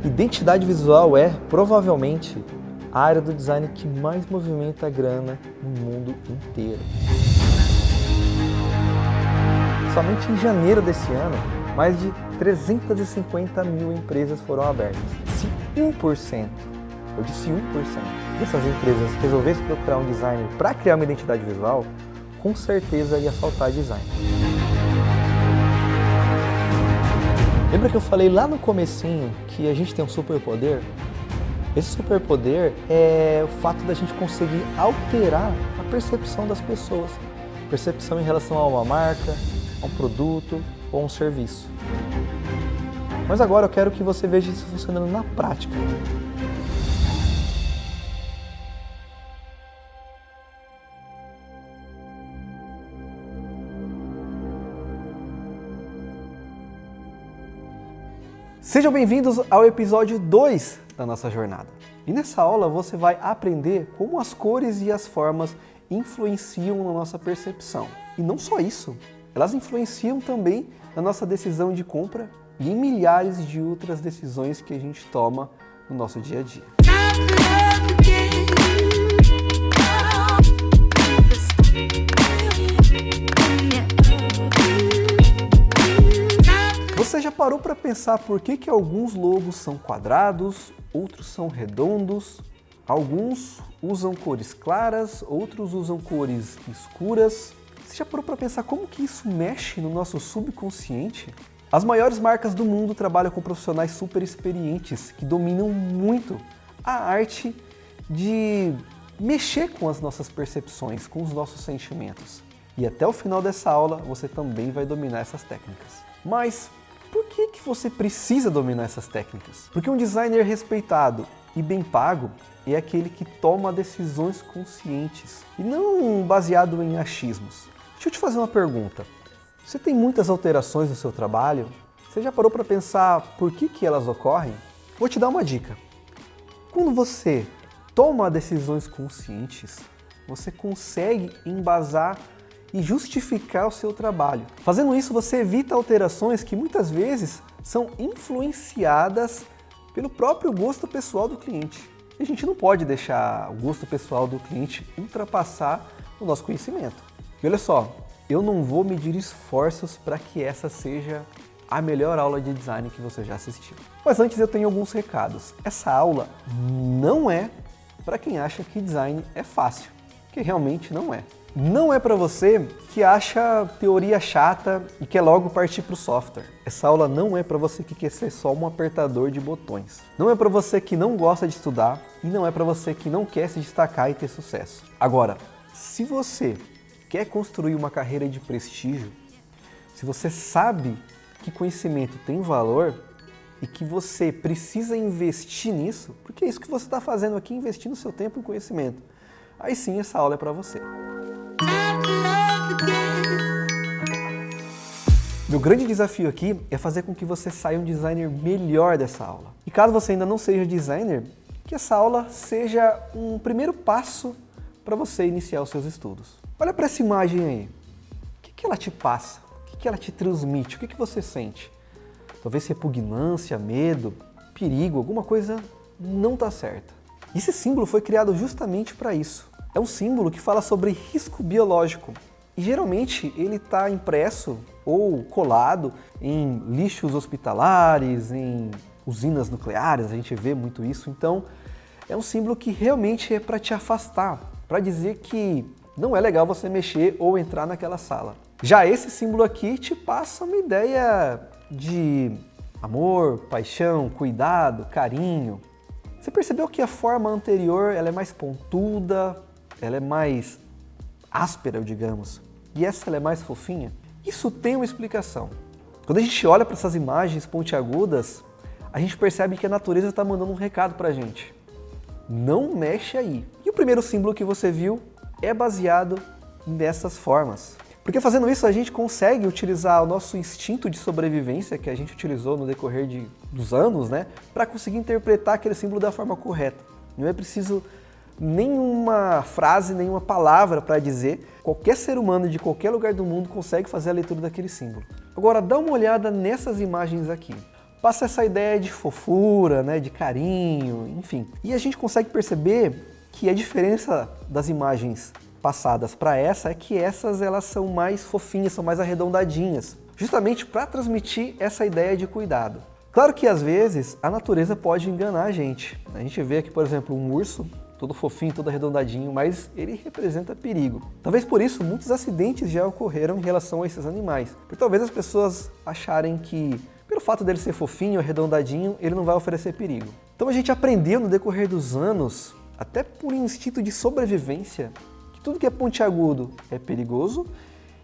Identidade visual é, provavelmente, a área do design que mais movimenta grana no mundo inteiro. Somente em janeiro desse ano, mais de 350 mil empresas foram abertas. Se 1%, eu disse 1%, dessas empresas resolvesse procurar um designer para criar uma identidade visual, com certeza ia faltar design. Lembra que eu falei lá no comecinho que a gente tem um superpoder? Esse superpoder é o fato da gente conseguir alterar a percepção das pessoas. Percepção em relação a uma marca, a um produto ou a um serviço. Mas agora eu quero que você veja isso funcionando na prática. Sejam bem-vindos ao episódio 2 da nossa jornada. E nessa aula você vai aprender como as cores e as formas influenciam na nossa percepção. E não só isso, elas influenciam também na nossa decisão de compra e em milhares de outras decisões que a gente toma no nosso dia a dia. Você já parou para pensar por que alguns logos são quadrados, outros são redondos, alguns usam cores claras, outros usam cores escuras? Você já parou para pensar como que isso mexe no nosso subconsciente? As maiores marcas do mundo trabalham com profissionais super experientes que dominam muito a arte de mexer com as nossas percepções, com os nossos sentimentos. E até o final dessa aula você também vai dominar essas técnicas. Mas por que você precisa dominar essas técnicas? Porque um designer respeitado e bem pago é aquele que toma decisões conscientes e não baseado em achismos. Deixa eu te fazer uma pergunta. Você tem muitas alterações no seu trabalho? Você já parou para pensar por que elas ocorrem? Vou te dar uma dica. Quando você toma decisões conscientes, você consegue embasar e justificar o seu trabalho. Fazendo isso, você evita alterações que muitas vezes são influenciadas pelo próprio gosto pessoal do cliente. E a gente não pode deixar o gosto pessoal do cliente ultrapassar o nosso conhecimento. E olha só, eu não vou medir esforços para que essa seja a melhor aula de design que você já assistiu. Mas antes eu tenho alguns recados. Essa aula não é para quem acha que design é fácil, que realmente não é. Não é para você que acha teoria chata e quer logo partir para o software. Essa aula não é para você que quer ser só um apertador de botões. Não é para você que não gosta de estudar e não é para você que não quer se destacar e ter sucesso. Agora, se você quer construir uma carreira de prestígio, se você sabe que conhecimento tem valor e que você precisa investir nisso, porque é isso que você está fazendo aqui, investindo seu tempo em conhecimento, aí sim essa aula é para você. Meu grande desafio aqui é fazer com que você saia um designer melhor dessa aula. E caso você ainda não seja designer, que essa aula seja um primeiro passo para você iniciar os seus estudos. Olha para essa imagem aí. O que ela te passa? O que ela te transmite? O que você sente? Talvez repugnância, medo, perigo, alguma coisa não está certa. E esse símbolo foi criado justamente para isso. É um símbolo que fala sobre risco biológico. E geralmente ele está impresso ou colado em lixos hospitalares, em usinas nucleares, a gente vê muito isso. Então é um símbolo que realmente é para te afastar, para dizer que não é legal você mexer ou entrar naquela sala. Já esse símbolo aqui te passa uma ideia de amor, paixão, cuidado, carinho. Você percebeu que a forma anterior ela é mais pontuda, ela é mais áspera, digamos, e essa ela é mais fofinha? Isso tem uma explicação. Quando a gente olha para essas imagens pontiagudas, a gente percebe que a natureza está mandando um recado para a gente. Não mexe aí. E o primeiro símbolo que você viu é baseado nessas formas. Porque fazendo isso a gente consegue utilizar o nosso instinto de sobrevivência que a gente utilizou no decorrer dos anos, né, para conseguir interpretar aquele símbolo da forma correta. Não é preciso nenhuma frase, nenhuma palavra para dizer. Qualquer ser humano de qualquer lugar do mundo consegue fazer a leitura daquele símbolo. Agora dá uma olhada nessas imagens aqui. passa essa ideia de fofura, né, de carinho, enfim. E a gente consegue perceber que a diferença das imagens passadas para essa é que essas elas são mais fofinhas, são mais arredondadinhas, justamente para transmitir essa ideia de cuidado. Claro que às vezes a natureza pode enganar a gente. A gente vê aqui, por exemplo, um urso todo fofinho, todo arredondadinho, mas ele representa perigo. Talvez por isso muitos acidentes já ocorreram em relação a esses animais. Por talvez as pessoas acharem que, pelo fato dele ser fofinho, arredondadinho, ele não vai oferecer perigo. Então a gente aprendeu no decorrer dos anos, até por instinto de sobrevivência, que tudo que é pontiagudo é perigoso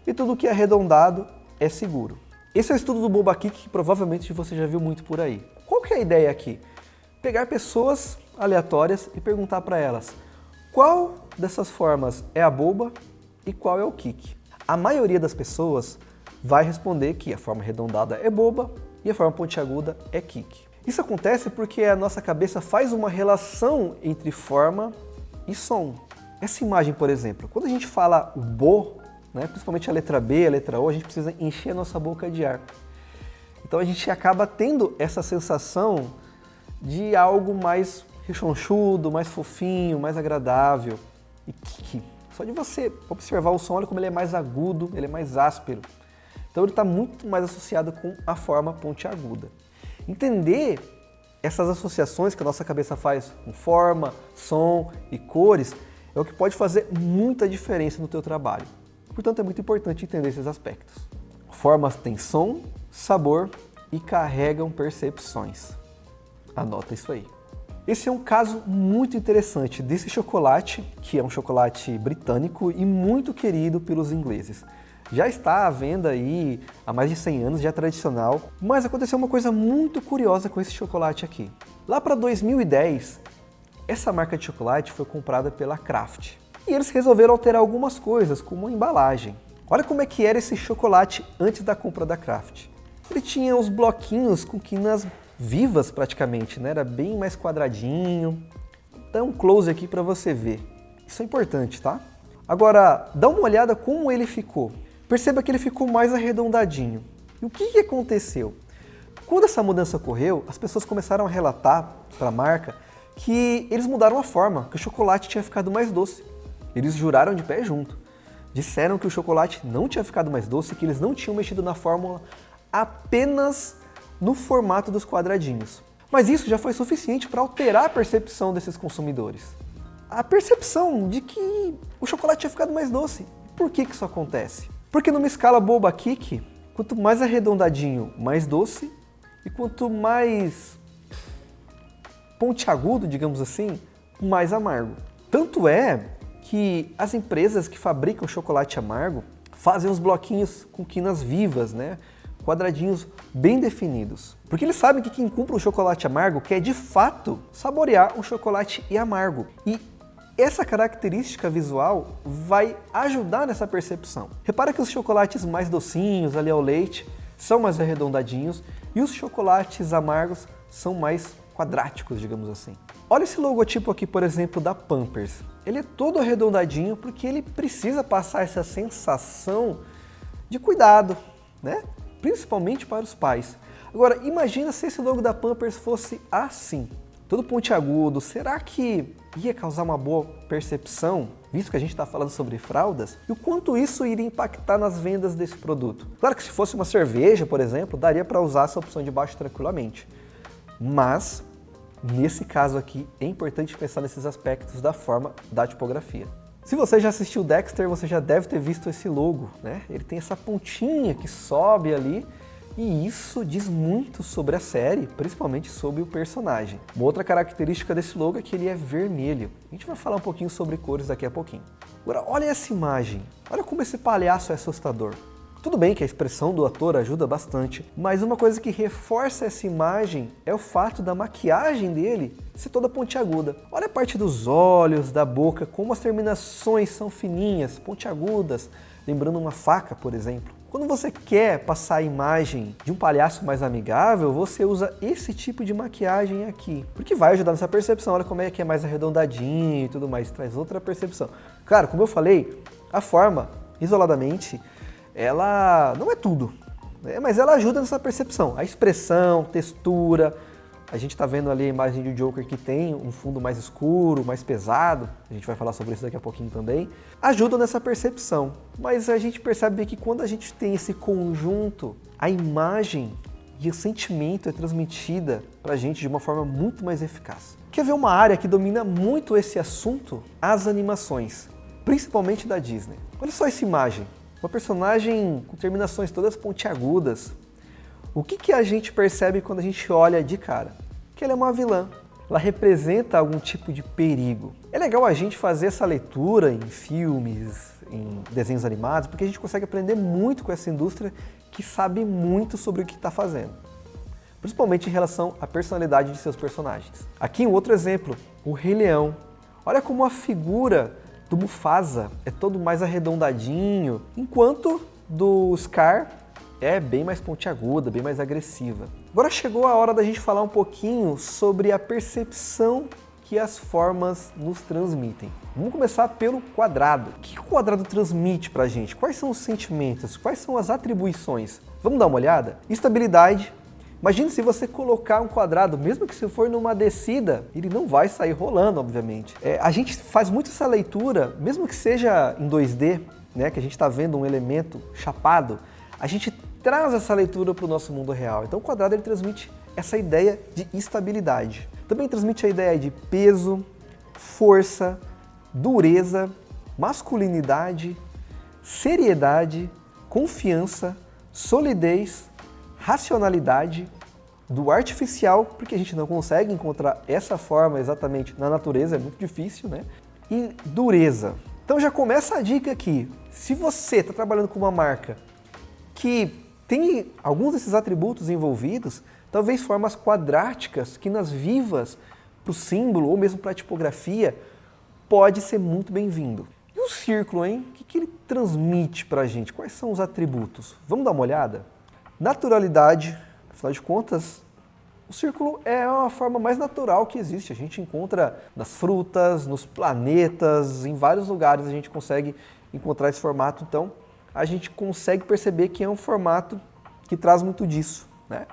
e tudo que é arredondado é seguro. Esse é o estudo do Boba Kik que provavelmente você já viu muito por aí. Qual que é a ideia aqui? Pegar pessoas aleatórias e perguntar para elas qual dessas formas é a boba e qual é o Kik. A maioria das pessoas vai responder que a forma arredondada é boba e a forma pontiaguda é Kik. Isso acontece porque a nossa cabeça faz uma relação entre forma e som. Essa imagem, por exemplo, quando a gente fala o bo, né, principalmente a letra B, a letra O, a gente precisa encher a nossa boca de ar. Então a gente acaba tendo essa sensação de algo mais rechonchudo, mais fofinho, mais agradável. E Kik, só de você observar o som, olha como ele é mais agudo, ele é mais áspero. Então ele está muito mais associado com a forma pontiaguda. Entender essas associações que a nossa cabeça faz com forma, som e cores é o que pode fazer muita diferença no teu trabalho. Portanto, é muito importante entender esses aspectos. Formas têm som, sabor e carregam percepções. Anota isso aí. Esse é um caso muito interessante desse chocolate, que é um chocolate britânico e muito querido pelos ingleses. Já está à venda aí há mais de 100 anos, já é tradicional, mas aconteceu uma coisa muito curiosa com esse chocolate aqui. Lá para 2010, essa marca de chocolate foi comprada pela Kraft. E eles resolveram alterar algumas coisas, como a embalagem. Olha como é que era esse chocolate antes da compra da Kraft. Ele tinha os bloquinhos com quinas vivas praticamente, né? Era bem mais quadradinho. Dá um close aqui para você ver. Isso é importante, tá? Agora, dá uma olhada como ele ficou. Perceba que ele ficou mais arredondadinho. E o que aconteceu? Quando essa mudança ocorreu, as pessoas começaram a relatar para a marca que eles mudaram a forma, que o chocolate tinha ficado mais doce. Eles juraram de pé junto. Disseram que o chocolate não tinha ficado mais doce, que eles não tinham mexido na fórmula, apenas no formato dos quadradinhos. Mas isso já foi suficiente para alterar a percepção desses consumidores. A percepção de que o chocolate tinha ficado mais doce. Por que isso acontece? Porque numa escala Boba Kik, quanto mais arredondadinho, mais doce, e quanto mais pontiagudo, digamos assim, mais amargo. Tanto é que as empresas que fabricam chocolate amargo fazem os bloquinhos com quinas vivas, né? Quadradinhos bem definidos. Porque eles sabem que quem compra um chocolate amargo quer de fato saborear um chocolate amargo. E essa característica visual vai ajudar nessa percepção. Repara que os chocolates mais docinhos, ali ao leite, são mais arredondadinhos e os chocolates amargos são mais quadráticos, digamos assim. Olha esse logotipo aqui, por exemplo, da Pampers. Ele é todo arredondadinho porque ele precisa passar essa sensação de cuidado, né? Principalmente para os pais. Agora, imagina se esse logo da Pampers fosse assim, todo pontiagudo. Será que ia causar uma boa percepção, visto que a gente está falando sobre fraldas? E o quanto isso iria impactar nas vendas desse produto? Claro que se fosse uma cerveja, por exemplo, daria para usar essa opção de baixo tranquilamente. Mas, nesse caso aqui, é importante pensar nesses aspectos da forma da tipografia. Se você já assistiu Dexter, você já deve ter visto esse logo, né? Ele tem essa pontinha que sobe ali e isso diz muito sobre a série, principalmente sobre o personagem. Uma outra característica desse logo é que ele é vermelho. A gente vai falar um pouquinho sobre cores daqui a pouquinho. Agora, olha essa imagem. Olha como esse palhaço é assustador. Tudo bem que a expressão do ator ajuda bastante, mas uma coisa que reforça essa imagem é o fato da maquiagem dele ser toda pontiaguda. Olha a parte dos olhos, da boca, como as terminações são fininhas, pontiagudas, lembrando uma faca, por exemplo. Quando você quer passar a imagem de um palhaço mais amigável, você usa esse tipo de maquiagem aqui, porque vai ajudar nessa percepção. Olha como é que é mais arredondadinho e tudo mais, traz outra percepção. Claro, como eu falei, a forma, isoladamente, ela não é tudo. né? Mas ela ajuda nessa percepção. A expressão, textura. A gente está vendo ali a imagem de Joker que tem um fundo mais escuro, mais pesado. A gente vai falar sobre isso daqui a pouquinho também. Ajuda nessa percepção. Mas a gente percebe que quando a gente tem esse conjunto, a imagem e o sentimento é transmitida para a gente de uma forma muito mais eficaz. Quer ver uma área que domina muito esse assunto? As animações, principalmente da Disney. Olha só essa imagem, uma personagem com terminações todas pontiagudas. O que a gente percebe quando a gente olha de cara? Que ela é uma vilã. Ela representa algum tipo de perigo. É legal a gente fazer essa leitura em filmes, em desenhos animados, porque a gente consegue aprender muito com essa indústria que sabe muito sobre o que está fazendo. Principalmente em relação à personalidade de seus personagens. Aqui um outro exemplo, o Rei Leão. Olha como a figura do Mufasa é todo mais arredondadinho, enquanto do Scar é bem mais pontiaguda, bem mais agressiva. Agora chegou a hora da gente falar um pouquinho sobre a percepção que as formas nos transmitem. Vamos começar pelo quadrado. O que o quadrado transmite pra gente? Quais são os sentimentos? Quais são as atribuições? Vamos dar uma olhada? Estabilidade. Imagine se você colocar um quadrado, mesmo que se for numa descida, ele não vai sair rolando, obviamente. A gente faz muito essa leitura, mesmo que seja em 2D, né, que a gente está vendo um elemento chapado, a gente traz essa leitura para o nosso mundo real. Então o quadrado ele transmite essa ideia de estabilidade. Também transmite a ideia de peso, força, dureza, masculinidade, seriedade, confiança, solidez, racionalidade, do artificial, porque a gente não consegue encontrar essa forma exatamente na natureza, é muito difícil, né? E dureza. Então já começa a dica aqui. Se você está trabalhando com uma marca que tem alguns desses atributos envolvidos, talvez formas quadráticas que nas vivas, para o símbolo ou mesmo para a tipografia, pode ser muito bem-vindo. E o círculo, hein? O que ele transmite para a gente? Quais são os atributos? Vamos dar uma olhada? Naturalidade, afinal de contas, o círculo é a forma mais natural que existe. A gente encontra nas frutas, nos planetas, em vários lugares a gente consegue encontrar esse formato. Então, a gente consegue perceber que é um formato que traz muito disso, né?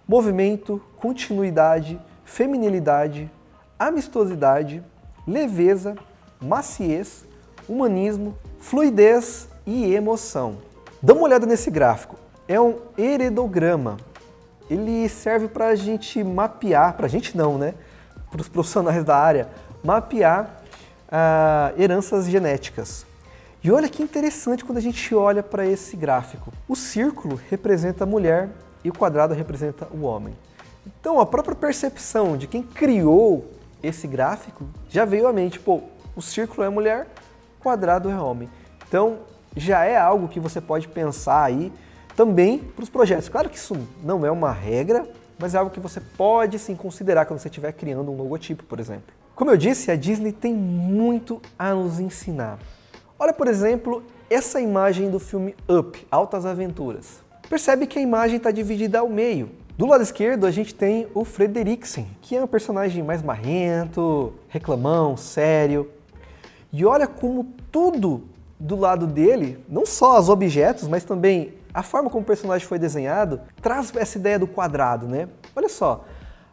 Movimento, continuidade, feminilidade, amistosidade, leveza, maciez, humanismo, fluidez e emoção. Dá uma olhada nesse gráfico. É um heredograma. Ele serve para a gente mapear, para a gente não, né? Para os profissionais da área, mapear heranças genéticas. E olha que interessante quando a gente olha para esse gráfico. O círculo representa a mulher e o quadrado representa o homem. Então a própria percepção de quem criou esse gráfico já veio à mente. Pô, o círculo é mulher, o quadrado é homem. Então já é algo que você pode pensar aí também para os projetos. Claro que isso não é uma regra, mas é algo que você pode sim considerar quando você estiver criando um logotipo, por exemplo. Como eu disse, a Disney tem muito a nos ensinar. Olha, por exemplo, essa imagem do filme Up, Altas Aventuras. Percebe que a imagem está dividida ao meio. Do lado esquerdo a gente tem o Frederiksen, que é um personagem mais marrento, reclamão, sério. E olha como tudo do lado dele, não só os objetos, mas também a forma como o personagem foi desenhado, traz essa ideia do quadrado, né? Olha só,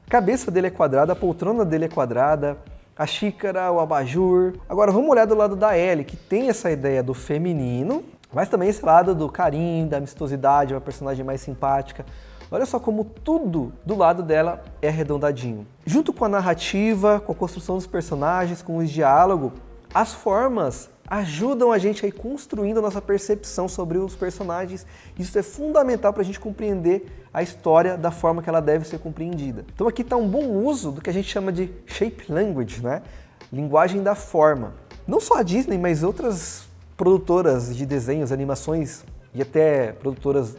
a cabeça dele é quadrada, a poltrona dele é quadrada, a xícara, o abajur. Agora vamos olhar do lado da Ellie, que tem essa ideia do feminino, mas também esse lado do carinho, da amistosidade, uma personagem mais simpática. Olha só como tudo do lado dela é arredondadinho. Junto com a narrativa, com a construção dos personagens, com os diálogos, as formas ajudam a gente a ir construindo a nossa percepção sobre os personagens. Isso é fundamental para a gente compreender a história da forma que ela deve ser compreendida. Então aqui está um bom uso do que a gente chama de shape language, né? Linguagem da forma. Não só a Disney, mas outras produtoras de desenhos, animações e até produtoras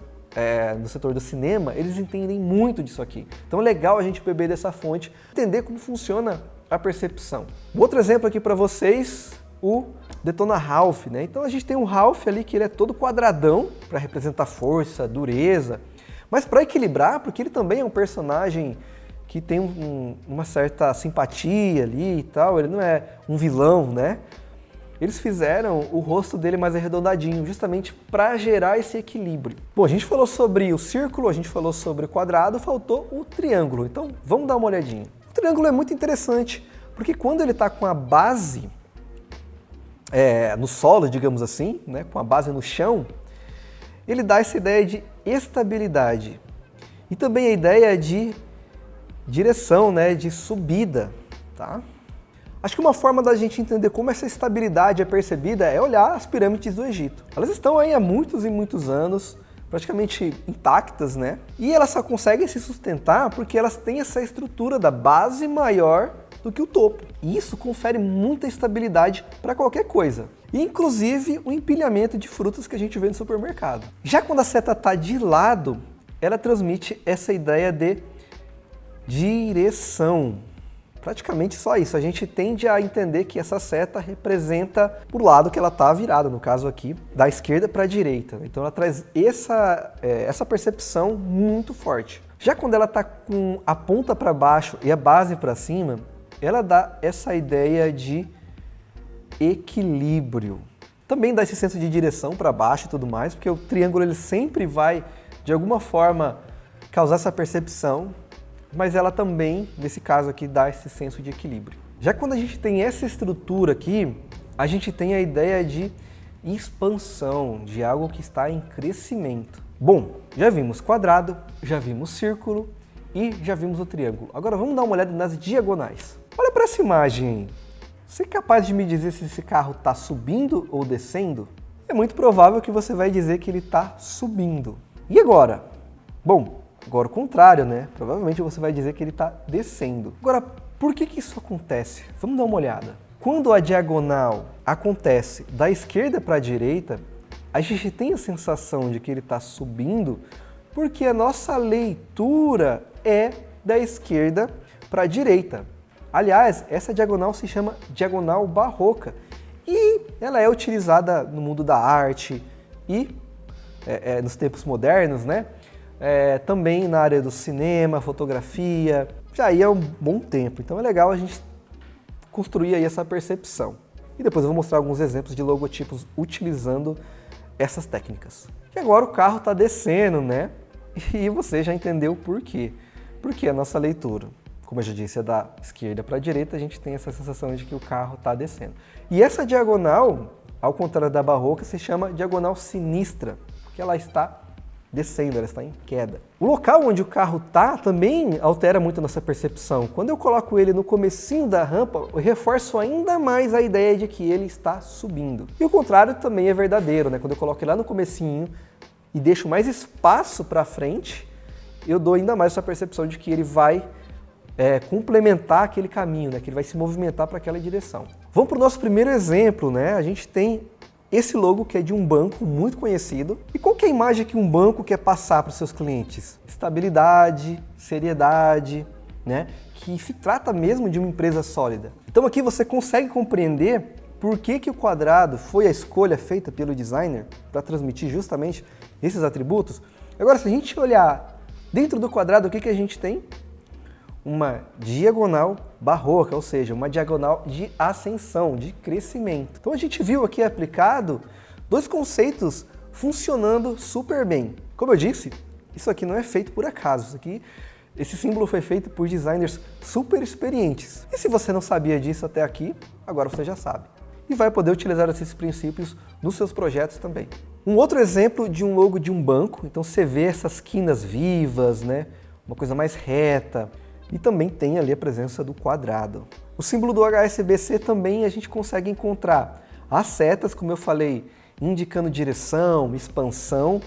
no setor do cinema, eles entendem muito disso aqui. Então é legal a gente beber dessa fonte, entender como funciona a percepção. Um outro exemplo aqui para vocês, o Detona Ralph, né? Então a gente tem um Ralph ali que ele é todo quadradão para representar força, dureza, mas para equilibrar, porque ele também é um personagem que tem uma certa simpatia ali e tal, ele não é um vilão, né? eles fizeram o rosto dele mais arredondadinho, justamente para gerar esse equilíbrio. Bom, a gente falou sobre o círculo, a gente falou sobre o quadrado, faltou o triângulo. Então, vamos dar uma olhadinha. O triângulo é muito interessante, porque quando ele está com a base no solo, digamos assim, né, com a base no chão, ele dá essa ideia de estabilidade e também a ideia de direção, né, de subida, tá? Acho que uma forma da gente entender como essa estabilidade é percebida é olhar as pirâmides do Egito. Elas estão aí há muitos e muitos anos, praticamente intactas, né? E elas só conseguem se sustentar porque elas têm essa estrutura da base maior do que o topo. E isso confere muita estabilidade para qualquer coisa, inclusive o empilhamento de frutas que a gente vê no supermercado. Já quando a seta está de lado, ela transmite essa ideia de direção. Praticamente só isso, a gente tende a entender que essa seta representa o lado que ela está virada, no caso aqui, da esquerda para a direita. Então ela traz essa percepção muito forte. Já quando ela está com a ponta para baixo e a base para cima, ela dá essa ideia de equilíbrio. Também dá esse senso de direção para baixo e tudo mais, porque o triângulo ele sempre vai, de alguma forma, causar essa percepção, mas ela também, nesse caso aqui, dá esse senso de equilíbrio. Já quando a gente tem essa estrutura aqui, a gente tem a ideia de expansão, de algo que está em crescimento. Bom, já vimos quadrado, já vimos círculo e já vimos o triângulo. Agora vamos dar uma olhada nas diagonais. Olha para essa imagem aí. Você é capaz de me dizer se esse carro está subindo ou descendo? É muito provável que você vai dizer que ele está subindo. E agora? Bom, agora o contrário, né? Provavelmente você vai dizer que ele está descendo. Agora, por que isso acontece? Vamos dar uma olhada. Quando a diagonal acontece da esquerda para a direita, a gente tem a sensação de que ele está subindo porque a nossa leitura é da esquerda para a direita. Aliás, essa diagonal se chama diagonal barroca e ela é utilizada no mundo da arte e nos tempos modernos, né? Também na área do cinema, fotografia, já ia há um bom tempo. Então é legal a gente construir aí essa percepção. E depois eu vou mostrar alguns exemplos de logotipos utilizando essas técnicas. E agora o carro está descendo, né? E você já entendeu por quê. Porque a nossa leitura, como eu já disse, é da esquerda para a direita, a gente tem essa sensação de que o carro está descendo. E essa diagonal, ao contrário da barroca, se chama diagonal sinistra, porque ela está descendo, ela está em queda. O local onde o carro está também altera muito a nossa percepção. Quando eu coloco ele no comecinho da rampa, eu reforço ainda mais a ideia de que ele está subindo. E o contrário também é verdadeiro, né? Quando eu coloco ele lá no comecinho e deixo mais espaço para frente, eu dou ainda mais essa percepção de que ele vai complementar aquele caminho, né? Que ele vai se movimentar para aquela direção. Vamos para o nosso primeiro exemplo, né? A gente tem esse logo que é de um banco muito conhecido. E qual que é a imagem que um banco quer passar para os seus clientes? Estabilidade, seriedade, né? Que se trata mesmo de uma empresa sólida. Então aqui você consegue compreender por que o quadrado foi a escolha feita pelo designer para transmitir justamente esses atributos. Agora, se a gente olhar dentro do quadrado, o que a gente tem? Uma diagonal barroca, ou seja, uma diagonal de ascensão, de crescimento. Então a gente viu aqui aplicado dois conceitos funcionando super bem. Como eu disse, isso aqui não é feito por acaso, esse símbolo foi feito por designers super experientes. E se você não sabia disso até aqui, agora você já sabe. E vai poder utilizar esses princípios nos seus projetos também. Um outro exemplo de um logo de um banco, então você vê essas quinas vivas, né? Uma coisa mais reta. E também tem ali a presença do quadrado. O símbolo do HSBC também a gente consegue encontrar as setas, como eu falei, indicando direção, expansão,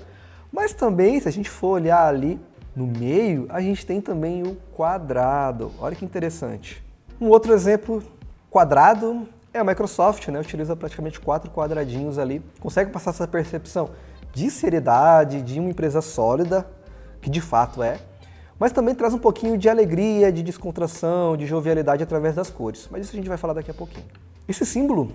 mas também, se a gente for olhar ali no meio, a gente tem também o quadrado. Olha que interessante. Um outro exemplo, quadrado, é a Microsoft, né? Utiliza praticamente 4 quadradinhos ali, consegue passar essa percepção de seriedade, de uma empresa sólida, que de fato é, mas também traz um pouquinho de alegria, de descontração, de jovialidade através das cores. Mas isso a gente vai falar daqui a pouquinho. Esse símbolo,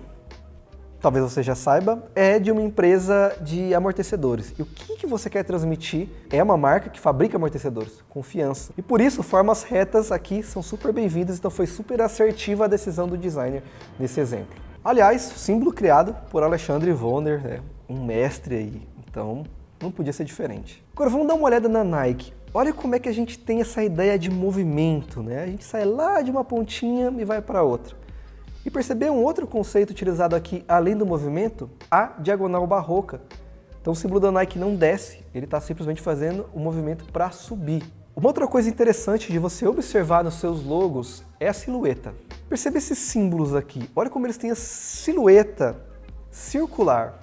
talvez você já saiba, é de uma empresa de amortecedores. E o que você quer transmitir é uma marca que fabrica amortecedores, confiança. E por isso, formas retas aqui são super bem-vindas, então foi super assertiva a decisão do designer nesse exemplo. Aliás, símbolo criado por Alexandre Vonner, né? Um mestre aí, então não podia ser diferente. Agora vamos dar uma olhada na Nike. Olha como é que a gente tem essa ideia de movimento, né? A gente sai lá de uma pontinha e vai para outra. E perceber um outro conceito utilizado aqui, além do movimento? A diagonal barroca. Então o símbolo da Nike não desce, ele está simplesmente fazendo o movimento para subir. Uma outra coisa interessante de você observar nos seus logos é a silhueta. Perceba esses símbolos aqui, olha como eles têm a silhueta circular.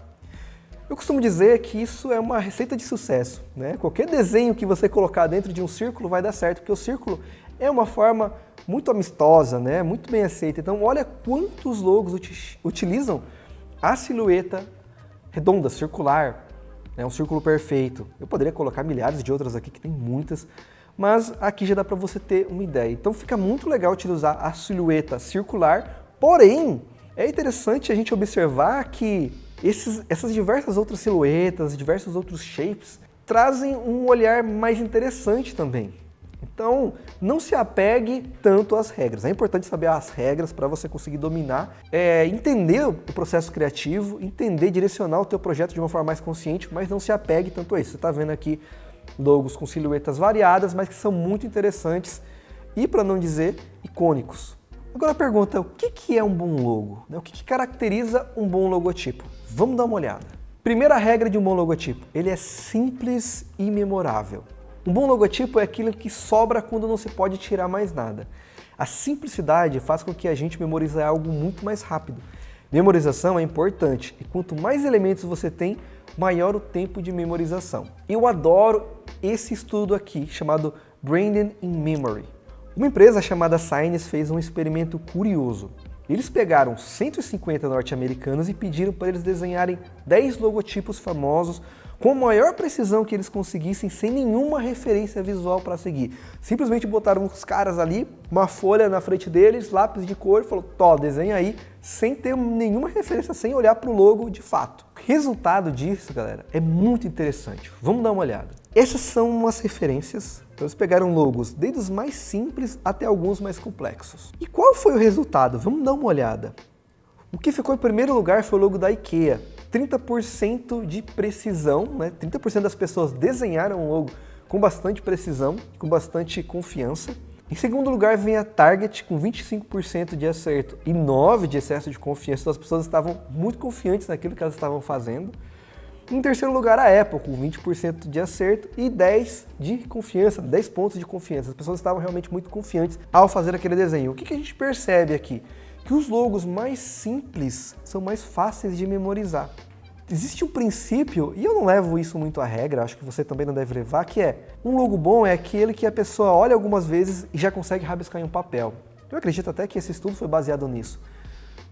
Eu costumo dizer que isso é uma receita de sucesso, né? Qualquer desenho que você colocar dentro de um círculo vai dar certo, porque o círculo é uma forma muito amistosa, né? Muito bem aceita. Então olha quantos logos utilizam a silhueta redonda, circular, né? Um círculo perfeito. Eu poderia colocar milhares de outras aqui, que tem muitas, mas aqui já dá para você ter uma ideia. Então fica muito legal utilizar a silhueta circular, porém é interessante a gente observar que essas diversas outras silhuetas, diversos outros shapes, trazem um olhar mais interessante também. Então, não se apegue tanto às regras. É importante saber as regras para você conseguir dominar, entender o processo criativo, entender, direcionar o teu projeto de uma forma mais consciente, mas não se apegue tanto a isso. Você está vendo aqui logos com silhuetas variadas, mas que são muito interessantes e, para não dizer, icônicos. Agora a pergunta é, o que é um bom logo? O que caracteriza um bom logotipo? Vamos dar uma olhada. Primeira regra de um bom logotipo, ele é simples e memorável. Um bom logotipo é aquilo que sobra quando não se pode tirar mais nada. A simplicidade faz com que a gente memorize algo muito mais rápido. Memorização é importante e quanto mais elementos você tem, maior o tempo de memorização. Eu adoro esse estudo aqui, chamado Branding in Memory. Uma empresa chamada Science fez um experimento curioso. Eles pegaram 150 norte-americanos e pediram para eles desenharem 10 logotipos famosos com a maior precisão que eles conseguissem, sem nenhuma referência visual para seguir. Simplesmente botaram os caras ali, uma folha na frente deles, lápis de cor, e falou, tó, desenha aí, sem ter nenhuma referência, sem olhar para o logo de fato. O resultado disso, galera, é muito interessante. Vamos dar uma olhada. Essas são umas referências. Então eles pegaram logos desde os mais simples até alguns mais complexos. E qual foi o resultado? Vamos dar uma olhada. O que ficou em primeiro lugar foi o logo da IKEA. 30% de precisão, né? 30% das pessoas desenharam um logo com bastante precisão, com bastante confiança. Em segundo lugar vem a Target com 25% de acerto e 9% de excesso de confiança. Então as pessoas estavam muito confiantes naquilo que elas estavam fazendo. Em terceiro lugar, a Apple, com 20% de acerto e 10% de confiança, 10 pontos de confiança. As pessoas estavam realmente muito confiantes ao fazer aquele desenho. O que a gente percebe aqui? Que os logos mais simples são mais fáceis de memorizar. Existe um princípio, e eu não levo isso muito à regra, acho que você também não deve levar, que é, um logo bom é aquele que a pessoa olha algumas vezes e já consegue rabiscar em um papel. Eu acredito até que esse estudo foi baseado nisso.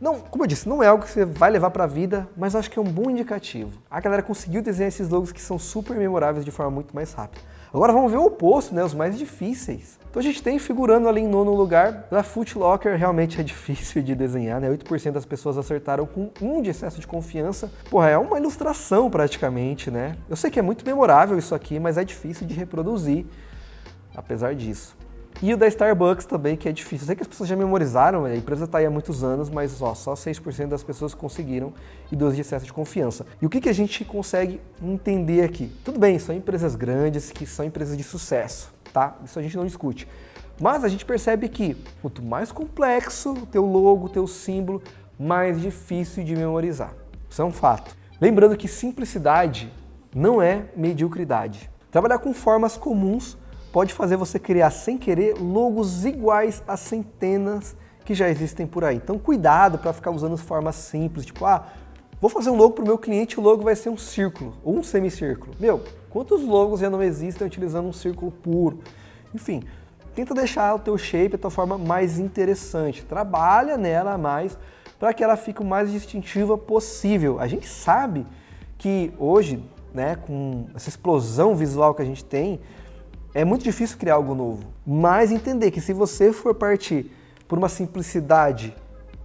Não, como eu disse, não é algo que você vai levar para a vida, mas acho que é um bom indicativo. A galera conseguiu desenhar esses logos que são super memoráveis de forma muito mais rápida. Agora vamos ver o oposto, né? Os mais difíceis. Então a gente tem figurando ali em nono lugar, da Foot Locker, realmente é difícil de desenhar, né? 8% das pessoas acertaram com 1 de excesso de confiança. Porra, é uma ilustração praticamente, né? Eu sei que é muito memorável isso aqui, mas é difícil de reproduzir, apesar disso. E o da Starbucks também, que é difícil. Eu sei que as pessoas já memorizaram, a empresa está aí há muitos anos, mas ó, só 6% das pessoas conseguiram e 12% de excesso de confiança. E o que a gente consegue entender aqui? Tudo bem, são empresas grandes, que são empresas de sucesso, tá? Isso a gente não discute. Mas a gente percebe que quanto mais complexo o teu logo, o teu símbolo, mais difícil de memorizar. Isso é um fato. Lembrando que simplicidade não é mediocridade. Trabalhar com formas comuns pode fazer você criar sem querer logos iguais a centenas que já existem por aí. Então cuidado para ficar usando formas simples, tipo, vou fazer um logo para o meu cliente, o logo vai ser um círculo ou um semicírculo. Meu, quantos logos já não existem utilizando um círculo puro? Enfim, tenta deixar o teu shape, a tua forma mais interessante. Trabalha nela mais para que ela fique o mais distintiva possível. A gente sabe que hoje, né, com essa explosão visual que a gente tem, é muito difícil criar algo novo, mas entender que se você for partir por uma simplicidade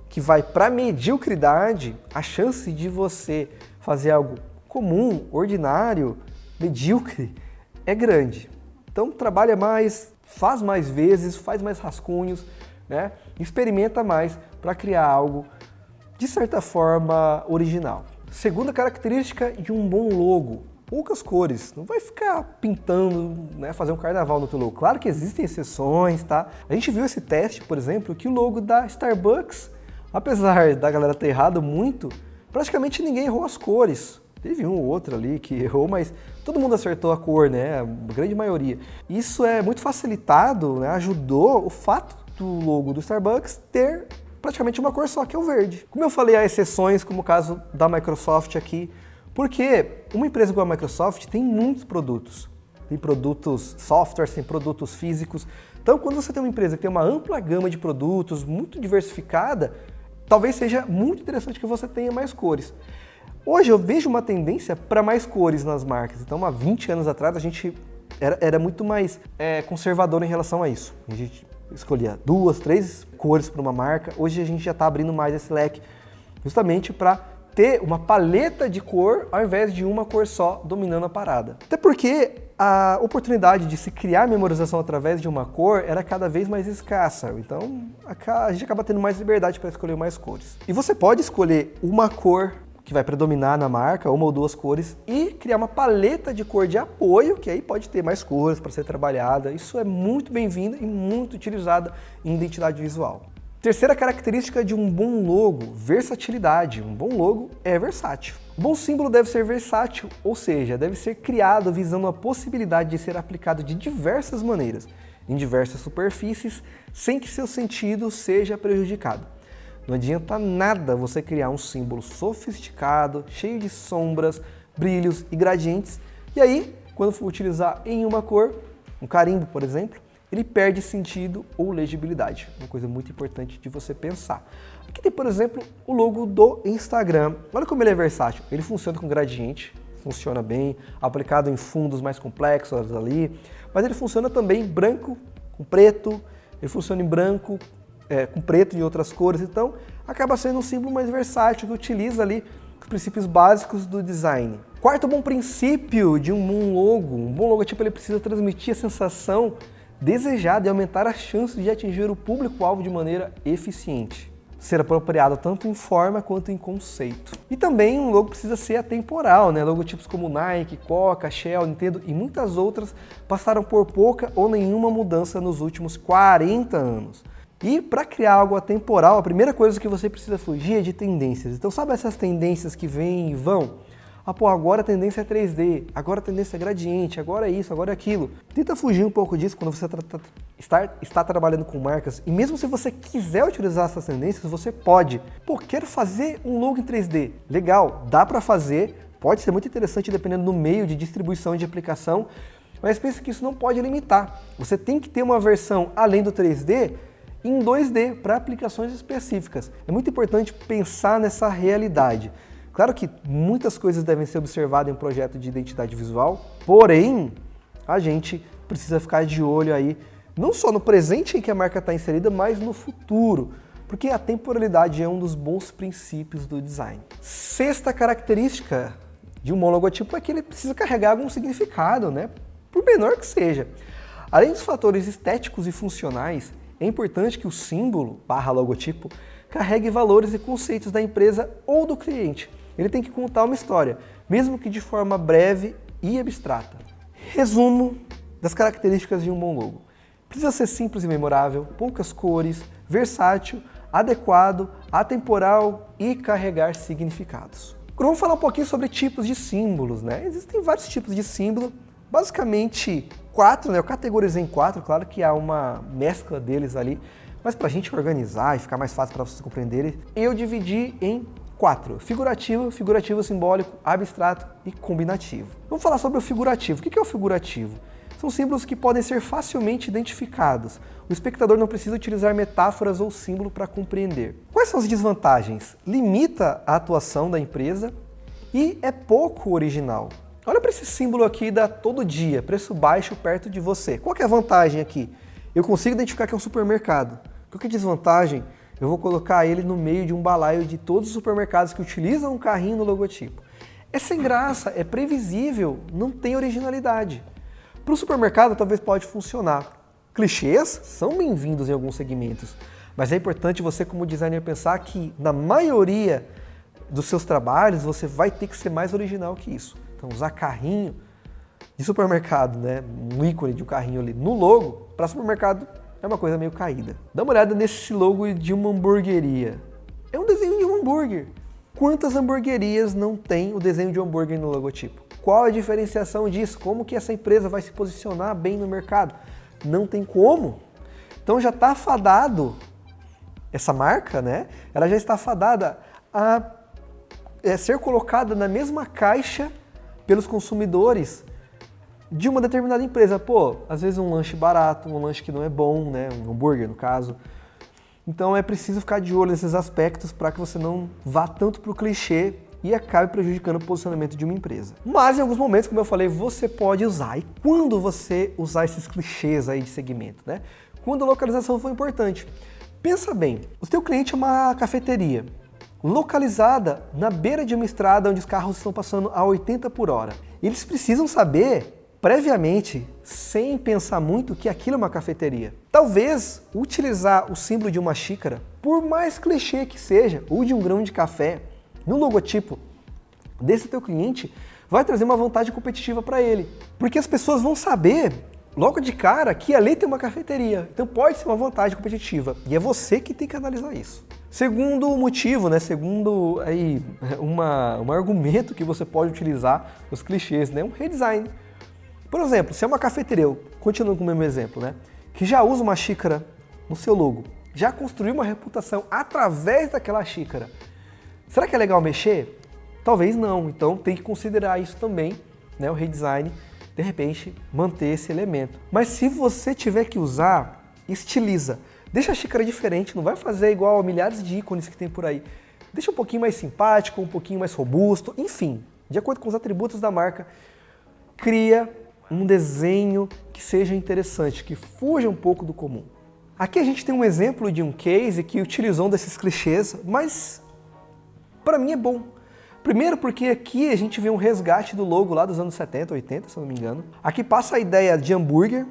que vai para a mediocridade, a chance de você fazer algo comum, ordinário, medíocre, é grande. Então trabalha mais, faz mais vezes, faz mais rascunhos, né? Experimenta mais para criar algo de certa forma, original. Segunda característica de um bom logo: poucas cores. Não vai ficar pintando, né, fazer um carnaval no teu logo. Claro que existem exceções, tá? A gente viu esse teste, por exemplo, que o logo da Starbucks, apesar da galera ter errado muito, praticamente ninguém errou as cores. Teve um ou outro ali que errou, mas todo mundo acertou a cor, né? A grande maioria. Isso é muito facilitado, né? Ajudou o fato do logo do Starbucks ter praticamente uma cor só, que é o verde. Como eu falei, há exceções, como o caso da Microsoft aqui, porque uma empresa como a Microsoft tem muitos produtos. Tem produtos softwares, tem produtos físicos. Então, quando você tem uma empresa que tem uma ampla gama de produtos, muito diversificada, talvez seja muito interessante que você tenha mais cores. Hoje eu vejo uma tendência para mais cores nas marcas. Então, há 20 anos atrás, a gente era muito mais conservador em relação a isso. A gente escolhia 2, 3 cores para uma marca. Hoje a gente já está abrindo mais esse leque, justamente para ter uma paleta de cor ao invés de uma cor só dominando a parada. Até porque a oportunidade de se criar memorização através de uma cor era cada vez mais escassa. Então a gente acaba tendo mais liberdade para escolher mais cores. E você pode escolher uma cor que vai predominar na marca, uma ou duas cores, e criar uma paleta de cor de apoio, que aí pode ter mais cores para ser trabalhada. Isso é muito bem-vindo e muito utilizado em identidade visual. Terceira característica de um bom logo: versatilidade. Um bom logo é versátil. Um bom símbolo deve ser versátil, ou seja, deve ser criado visando a possibilidade de ser aplicado de diversas maneiras, em diversas superfícies, sem que seu sentido seja prejudicado. Não adianta nada você criar um símbolo sofisticado, cheio de sombras, brilhos e gradientes, e aí, quando for utilizar em uma cor, um carimbo, por exemplo, ele perde sentido ou legibilidade. Uma coisa muito importante de você pensar. Aqui tem, por exemplo, o logo do Instagram. Olha como ele é versátil. Ele funciona com gradiente, funciona bem, aplicado em fundos mais complexos ali, mas ele funciona também branco com preto, ele funciona em branco com preto e outras cores, então acaba sendo um símbolo mais versátil que utiliza ali os princípios básicos do design. Quarto bom princípio de um bom logotipo, ele precisa transmitir a sensação desejada e aumentar as chances de atingir o público-alvo de maneira eficiente. Ser apropriado tanto em forma quanto em conceito. E também um logo precisa ser atemporal, né? Logotipos como Nike, Coca, Shell, Nintendo e muitas outras passaram por pouca ou nenhuma mudança nos últimos 40 anos. E para criar algo atemporal, a primeira coisa que você precisa fugir é de tendências. Então sabe essas tendências que vêm e vão? Agora a tendência é 3D, agora a tendência é gradiente, agora é isso, agora é aquilo. Tenta fugir um pouco disso quando você está trabalhando com marcas. E mesmo se você quiser utilizar essas tendências, você pode. Quero fazer um logo em 3D. Legal, dá para fazer, pode ser muito interessante dependendo do meio de distribuição e de aplicação, mas pense que isso não pode limitar. Você tem que ter uma versão além do 3D, em 2D para aplicações específicas. É muito importante pensar nessa realidade. Claro que muitas coisas devem ser observadas em um projeto de identidade visual, porém, a gente precisa ficar de olho aí, não só no presente em que a marca está inserida, mas no futuro, porque a temporalidade é um dos bons princípios do design. Sexta característica de um bom logotipo é que ele precisa carregar algum significado, né? Por menor que seja. Além dos fatores estéticos e funcionais, é importante que o símbolo /logotipo carregue valores e conceitos da empresa ou do cliente. Ele tem que contar uma história, mesmo que de forma breve e abstrata. Resumo das características de um bom logo: precisa ser simples e memorável, poucas cores, versátil, adequado, atemporal e carregar significados. Agora vamos falar um pouquinho sobre tipos de símbolos, né? Existem vários tipos de símbolo, basicamente 4, né? Eu categorizei em 4, claro que há uma mescla deles ali, mas para a gente organizar e ficar mais fácil para vocês compreenderem, eu dividi em 4. Figurativo, figurativo simbólico, abstrato e combinativo. Vamos falar sobre o figurativo. O que é o figurativo? São símbolos que podem ser facilmente identificados. O espectador não precisa utilizar metáforas ou símbolo para compreender. Quais são as desvantagens? Limita a atuação da empresa e é pouco original. Olha para esse símbolo aqui da Todo Dia, preço baixo perto de você. Qual que é a vantagem aqui? Eu consigo identificar que é um supermercado. Qual que é a desvantagem? Eu vou colocar ele no meio de um balaio de todos os supermercados que utilizam um carrinho no logotipo. É sem graça, é previsível, não tem originalidade. Para o supermercado talvez pode funcionar. Clichês são bem-vindos em alguns segmentos, Mas é importante você, como designer, pensar que na maioria dos seus trabalhos você vai ter que ser mais original que isso. Então, usar carrinho de supermercado, né? Um ícone de um carrinho ali no logo, para supermercado é uma coisa meio caída. Dá uma olhada nesse logo de uma hamburgueria. É um desenho de um hambúrguer. Quantas hamburguerias não tem o desenho de um hambúrguer no logotipo? Qual a diferenciação disso? Como que essa empresa vai se posicionar bem no mercado? Não tem como. Então já está fadado, essa marca, né? Ela já está fadada a ser colocada na mesma caixa pelos consumidores de uma determinada empresa. Pô, às vezes um lanche barato, um lanche que não é bom, né? Um hambúrguer, no caso. Então é preciso ficar de olho nesses aspectos para que você não vá tanto para o clichê e acabe prejudicando o posicionamento de uma empresa. Mas em alguns momentos, como eu falei, você pode usar. E quando você usar esses clichês aí de segmento, né? Quando a localização for importante. Pensa bem, o teu cliente é uma cafeteria localizada na beira de uma estrada onde os carros estão passando a 80 por hora. Eles precisam saber previamente, sem pensar muito, que aquilo é uma cafeteria. Talvez utilizar o símbolo de uma xícara, por mais clichê que seja, ou de um grão de café, no logotipo desse teu cliente, vai trazer uma vantagem competitiva para ele. Porque as pessoas vão saber, logo de cara, que ali tem uma cafeteria. Então pode ser uma vantagem competitiva. E é você que tem que analisar isso. Segundo motivo, né? Segundo aí, um argumento que você pode utilizar os clichês, né? Um redesign. Por exemplo, se é uma cafeteria, continuando com o mesmo exemplo, né? Que já usa uma xícara no seu logo, já construiu uma reputação através daquela xícara. Será que é legal mexer? Talvez não, então tem que considerar isso também, né? O redesign, de repente, manter esse elemento. Mas se você tiver que usar, estiliza. Deixa a xícara diferente, não vai fazer igual a milhares de ícones que tem por aí. Deixa um pouquinho mais simpático, um pouquinho mais robusto, enfim, de acordo com os atributos da marca, cria um desenho que seja interessante, que fuja um pouco do comum. Aqui a gente tem um exemplo de um case que utilizou um desses clichês, mas para mim é bom. Primeiro porque aqui a gente vê um resgate do logo lá dos anos 70, 80, se eu não me engano. Aqui passa a ideia de hambúrguer,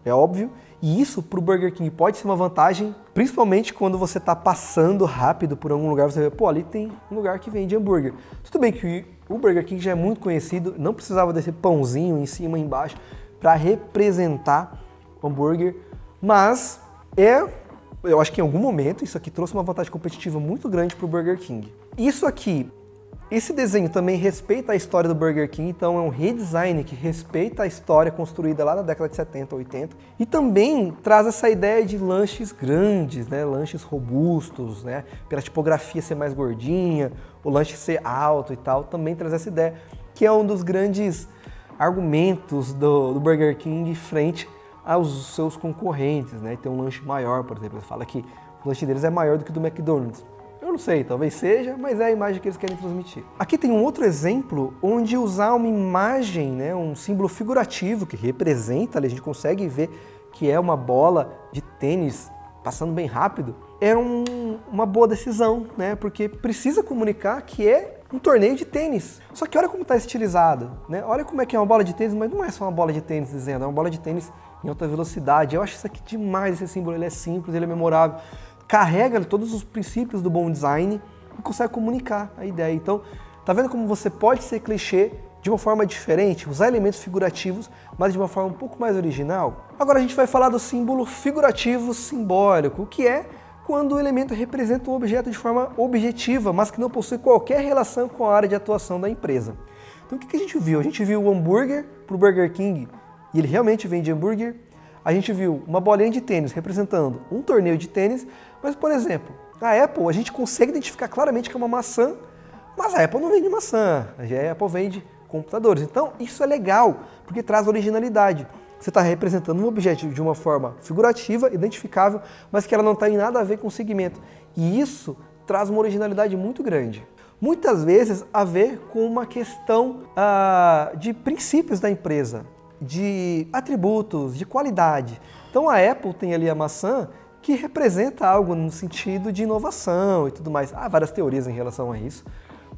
é óbvio, e isso para o Burger King pode ser uma vantagem, principalmente quando você está passando rápido por algum lugar, você vê, pô, ali tem um lugar que vende hambúrguer. Tudo bem que o Burger King já é muito conhecido, não precisava desse pãozinho em cima e embaixo para representar o hambúrguer, mas eu acho que em algum momento isso aqui trouxe uma vantagem competitiva muito grande para o Burger King. Isso aqui, esse desenho também respeita a história do Burger King, então é um redesign que respeita a história construída lá na década de 70, 80 e também traz essa ideia de lanches grandes, né? Lanches robustos, né? Pela tipografia ser mais gordinha, o lanche ser alto e tal, também traz essa ideia, que é um dos grandes argumentos do Burger King frente aos seus concorrentes, né? Tem um lanche maior, por exemplo, ele fala que o lanche deles é maior do que o do McDonald's. Eu não sei, talvez seja, mas é a imagem que eles querem transmitir. Aqui tem um outro exemplo onde usar uma imagem, né, um símbolo figurativo que representa, a gente consegue ver que é uma bola de tênis passando bem rápido, é uma boa decisão, né, porque precisa comunicar que é um torneio de tênis. Só que olha como está estilizado, né? Olha como é que é uma bola de tênis, mas não é só uma bola de tênis dizendo, é uma bola de tênis em alta velocidade. Eu acho isso aqui demais, esse símbolo, ele é simples, ele é memorável. Carrega todos os princípios do bom design e consegue comunicar a ideia. Então, tá vendo como você pode ser clichê de uma forma diferente, usar elementos figurativos, mas de uma forma um pouco mais original? Agora a gente vai falar do símbolo figurativo simbólico, que é quando o elemento representa um objeto de forma objetiva, mas que não possui qualquer relação com a área de atuação da empresa. Então o que a gente viu? A gente viu o hambúrguer para o Burger King, e ele realmente vende hambúrguer. A gente viu uma bolinha de tênis representando um torneio de tênis, mas, por exemplo, a Apple, a gente consegue identificar claramente que é uma maçã, mas a Apple não vende maçã, a Apple vende computadores. Então, isso é legal, porque traz originalidade. Você está representando um objeto de uma forma figurativa, identificável, mas que ela não tem nada a ver com o segmento. E isso traz uma originalidade muito grande. Muitas vezes a ver com uma questão de princípios da empresa, de atributos, de qualidade. Então a Apple tem ali a maçã que representa algo no sentido de inovação e tudo mais. Há várias teorias em relação a isso,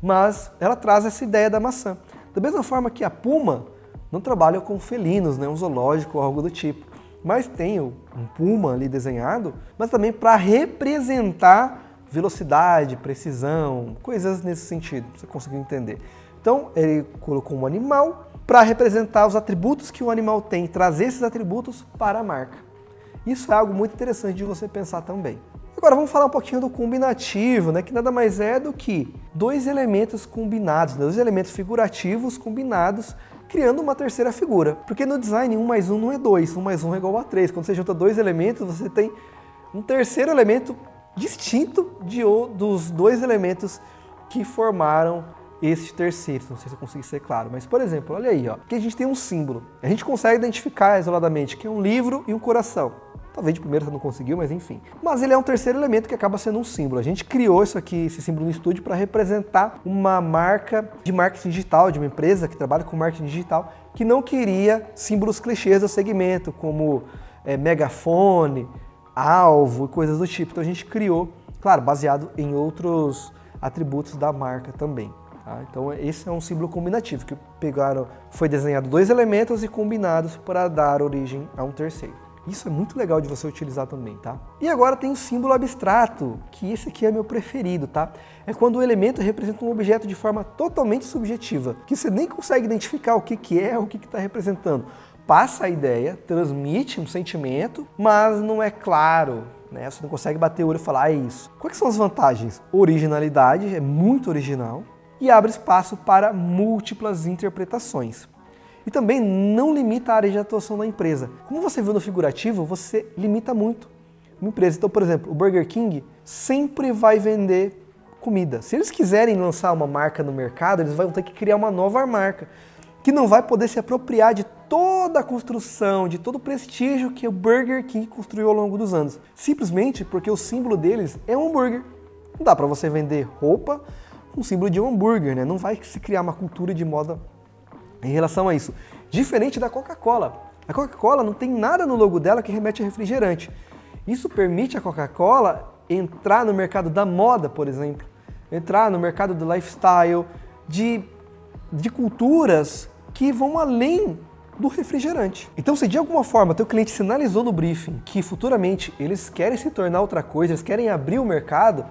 mas ela traz essa ideia da maçã. Da mesma forma que a Puma não trabalha com felinos, né, um zoológico ou algo do tipo. mas tem um puma ali desenhado, mas também para representar velocidade, precisão, coisas nesse sentido, pra você conseguir entender. Então, ele colocou um animal para representar os atributos que o animal tem, trazer esses atributos para a marca. Isso é algo muito interessante de você pensar também. Agora vamos falar um pouquinho do combinativo, né, que nada mais é do que dois elementos combinados, dois elementos figurativos combinados, criando uma terceira figura. Porque no design 1 mais 1 não é 2, 1 mais 1 é igual a 3. Quando você junta dois elementos, você tem um terceiro elemento distinto dos dois elementos que formaram este terceiro. Não sei se eu consegui ser claro, mas por exemplo, olha aí, ó, aqui a gente tem um símbolo. A gente consegue identificar isoladamente que é um livro e um coração. Talvez de primeiro você não conseguiu, mas enfim. Mas ele é um terceiro elemento que acaba sendo um símbolo. A gente criou isso aqui, esse símbolo no estúdio, para representar uma marca de marketing digital, de uma empresa que trabalha com marketing digital, que não queria símbolos clichês do segmento, como megafone, alvo e coisas do tipo. Então a gente criou, claro, baseado em outros atributos da marca também. Tá? Então esse é um símbolo combinativo, que foi desenhado dois elementos e combinados para dar origem a um terceiro. Isso é muito legal de você utilizar também, tá? E agora tem o símbolo abstrato, que esse aqui é meu preferido, tá? É quando o elemento representa um objeto de forma totalmente subjetiva, que você nem consegue identificar o que é, o que está representando. Passa a ideia, transmite um sentimento, mas não é claro, né? Você não consegue bater o olho e falar, é isso. Quais são as vantagens? Originalidade, é muito original, e abre espaço para múltiplas interpretações. E também não limita a área de atuação da empresa. Como você viu no figurativo, você limita muito uma empresa. Então, por exemplo, o Burger King sempre vai vender comida. Se eles quiserem lançar uma marca no mercado, eles vão ter que criar uma nova marca, que não vai poder se apropriar de toda a construção, de todo o prestígio que o Burger King construiu ao longo dos anos. Simplesmente porque o símbolo deles é um hambúrguer. Não dá para você vender roupa com o símbolo de um hambúrguer, né? Não vai se criar uma cultura de moda em relação a isso. Diferente da Coca-Cola. A Coca-Cola não tem nada no logo dela que remete a refrigerante. Isso permite a Coca-Cola entrar no mercado da moda, por exemplo, entrar no mercado do lifestyle, de culturas que vão além do refrigerante. Então, se de alguma forma teu cliente sinalizou no briefing que futuramente eles querem se tornar outra coisa, eles querem abrir o mercado,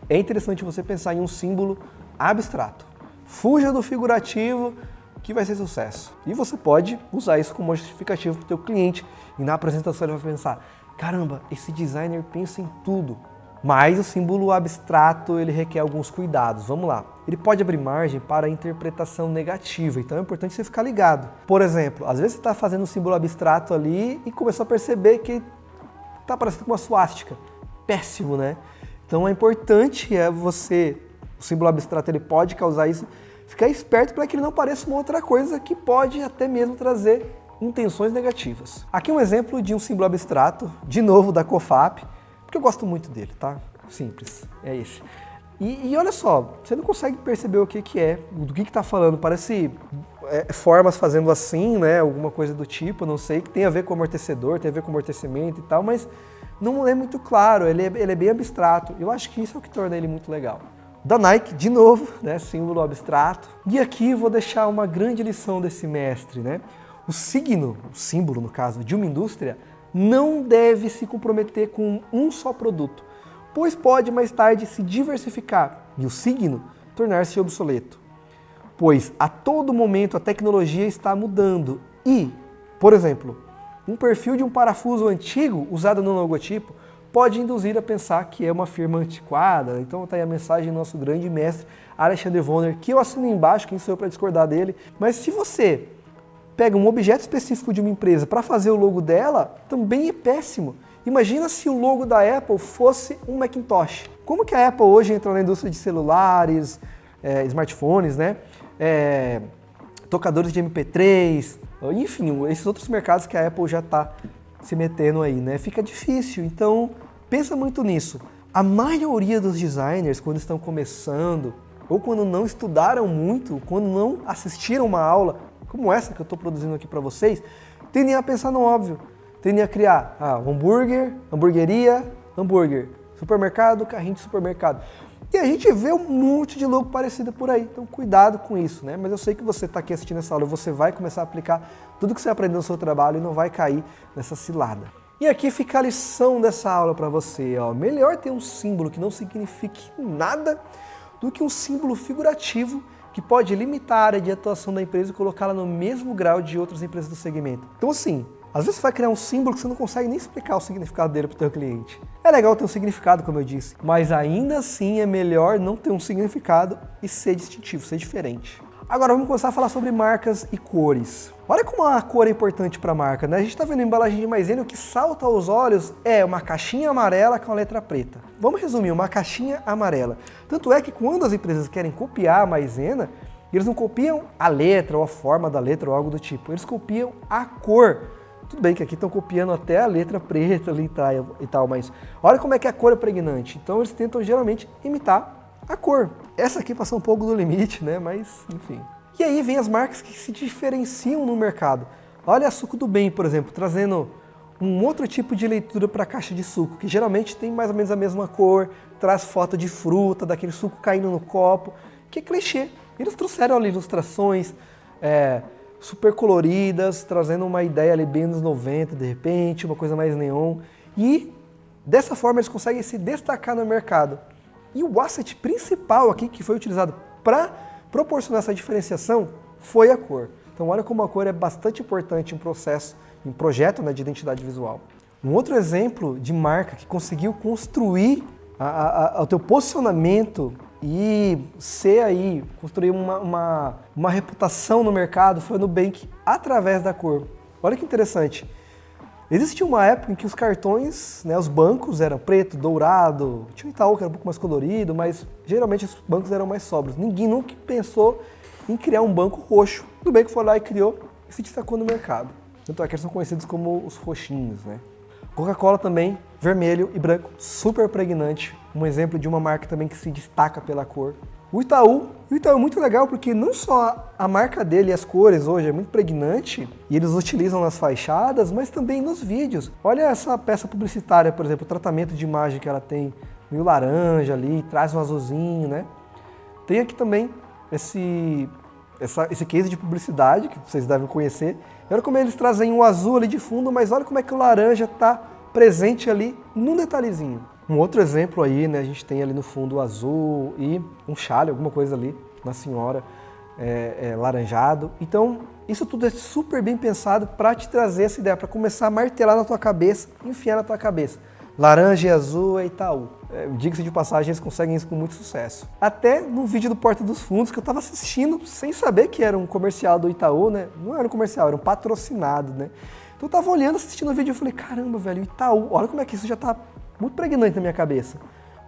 é interessante você pensar em um símbolo abstrato. Fuja do figurativo, que vai ser sucesso. E você pode usar isso como justificativo para o teu cliente. E na apresentação ele vai pensar, caramba, esse designer pensa em tudo. Mas o símbolo abstrato, ele requer alguns cuidados. Vamos lá. Ele pode abrir margem para a interpretação negativa, então é importante você ficar ligado. Por exemplo, às vezes você está fazendo um símbolo abstrato ali e começou a perceber que está parecendo com uma suástica. Péssimo, né? Então é importante o símbolo abstrato ele pode causar isso, ficar esperto para que ele não pareça uma outra coisa que pode até mesmo trazer intenções negativas. Aqui um exemplo de um símbolo abstrato, de novo da COFAP, porque eu gosto muito dele, tá? Simples, é esse. E olha só, você não consegue perceber o que é, do que está falando, parece formas fazendo assim, né? Alguma coisa do tipo, não sei, que tem a ver com amortecedor, tem a ver com amortecimento e tal, mas não é muito claro, ele é bem abstrato. Eu acho que isso é o que torna ele muito legal. Da Nike, de novo, né, símbolo abstrato. E aqui vou deixar uma grande lição desse mestre, né? O símbolo, no caso, de uma indústria, não deve se comprometer com um só produto, pois pode mais tarde se diversificar e o signo tornar-se obsoleto. Pois a todo momento a tecnologia está mudando e, por exemplo, um perfil de um parafuso antigo usado no logotipo pode induzir a pensar que é uma firma antiquada. Então está aí a mensagem do nosso grande mestre Alexander Vonner, que eu assino embaixo, quem sou eu para discordar dele. Mas se você pega um objeto específico de uma empresa para fazer o logo dela, também é péssimo. Imagina se o logo da Apple fosse um Macintosh. Como que a Apple hoje entra na indústria de celulares, smartphones, né? Tocadores de MP3, enfim, esses outros mercados que a Apple já está se metendo aí, né? Fica difícil, então pensa muito nisso. A maioria dos designers, quando estão começando, ou quando não estudaram muito, quando não assistiram uma aula, como essa que eu estou produzindo aqui para vocês, tendem a pensar no óbvio, tendem a criar hambúrguer, hamburgueria, hambúrguer, supermercado, carrinho de supermercado. E a gente vê um monte de logo parecido por aí, então cuidado com isso, né? Mas eu sei que você está aqui assistindo essa aula, você vai começar a aplicar tudo que você aprendeu no seu trabalho e não vai cair nessa cilada. E aqui fica a lição dessa aula para você, ó. Melhor ter um símbolo que não signifique nada do que um símbolo figurativo que pode limitar a área de atuação da empresa e colocá-la no mesmo grau de outras empresas do segmento. Então assim, às vezes você vai criar um símbolo que você não consegue nem explicar o significado dele para o teu cliente. É legal ter um significado, como eu disse, mas ainda assim é melhor não ter um significado e ser distintivo, ser diferente. Agora vamos começar a falar sobre marcas e cores. Olha como a cor é importante para a marca, né? A gente está vendo a embalagem de maisena, o que salta aos olhos é uma caixinha amarela com a letra preta. Vamos resumir, uma caixinha amarela. Tanto é que quando as empresas querem copiar a maisena, eles não copiam a letra ou a forma da letra ou algo do tipo, eles copiam a cor. Tudo bem que aqui estão copiando até a letra preta ali e tal, mas olha como é que a cor é pregnante. Então eles tentam geralmente imitar a cor. Essa aqui passou um pouco do limite, né? Mas enfim. E aí vem as marcas que se diferenciam no mercado. Olha a Suco do Bem, por exemplo, trazendo um outro tipo de leitura para a caixa de suco, que geralmente tem mais ou menos a mesma cor, traz foto de fruta, daquele suco caindo no copo, que é clichê. Eles trouxeram ali ilustrações super coloridas, trazendo uma ideia ali bem nos 90, de repente, uma coisa mais neon. E dessa forma eles conseguem se destacar no mercado. E o asset principal aqui que foi utilizado para proporcionar essa diferenciação foi a cor. Então olha como a cor é bastante importante em processo, em projeto, né, de identidade visual. Um outro exemplo de marca que conseguiu construir o teu posicionamento e ser aí, construir uma reputação no mercado foi a Nubank através da cor. Olha que interessante. Existia uma época em que os cartões, né, os bancos eram preto, dourado, tinha o Itaú que era um pouco mais colorido, mas geralmente os bancos eram mais sóbrios. Ninguém nunca pensou em criar um banco roxo. O Nubank foi lá e criou e se destacou no mercado. Tanto é que eles são conhecidos como os roxinhos, né? Coca-Cola também, vermelho e branco, super pregnante. Um exemplo de uma marca também que se destaca pela cor. O Itaú é muito legal porque não só a marca dele e as cores hoje é muito pregnante e eles utilizam nas fachadas, mas também nos vídeos. Olha essa peça publicitária, por exemplo, o tratamento de imagem que ela tem, meio laranja ali, traz um azulzinho, né? Tem aqui também esse case de publicidade que vocês devem conhecer. Olha como eles trazem um azul ali de fundo, mas olha como é que o laranja está presente ali num detalhezinho. Um outro exemplo aí, né, a gente tem ali no fundo o azul e um chale, alguma coisa ali na senhora, laranjado. Então, isso tudo é super bem pensado para te trazer essa ideia, para começar a martelar na tua cabeça, enfiar na tua cabeça. Laranja e azul é Itaú. Diga-se de passagem, eles conseguem isso com muito sucesso. Até no vídeo do Porta dos Fundos, que eu estava assistindo sem saber que era um comercial do Itaú, né? Não era um comercial, era um patrocinado, né? Então eu tava olhando, assistindo o vídeo e falei, caramba, velho, Itaú, olha como é que isso já tá muito pregnante na minha cabeça.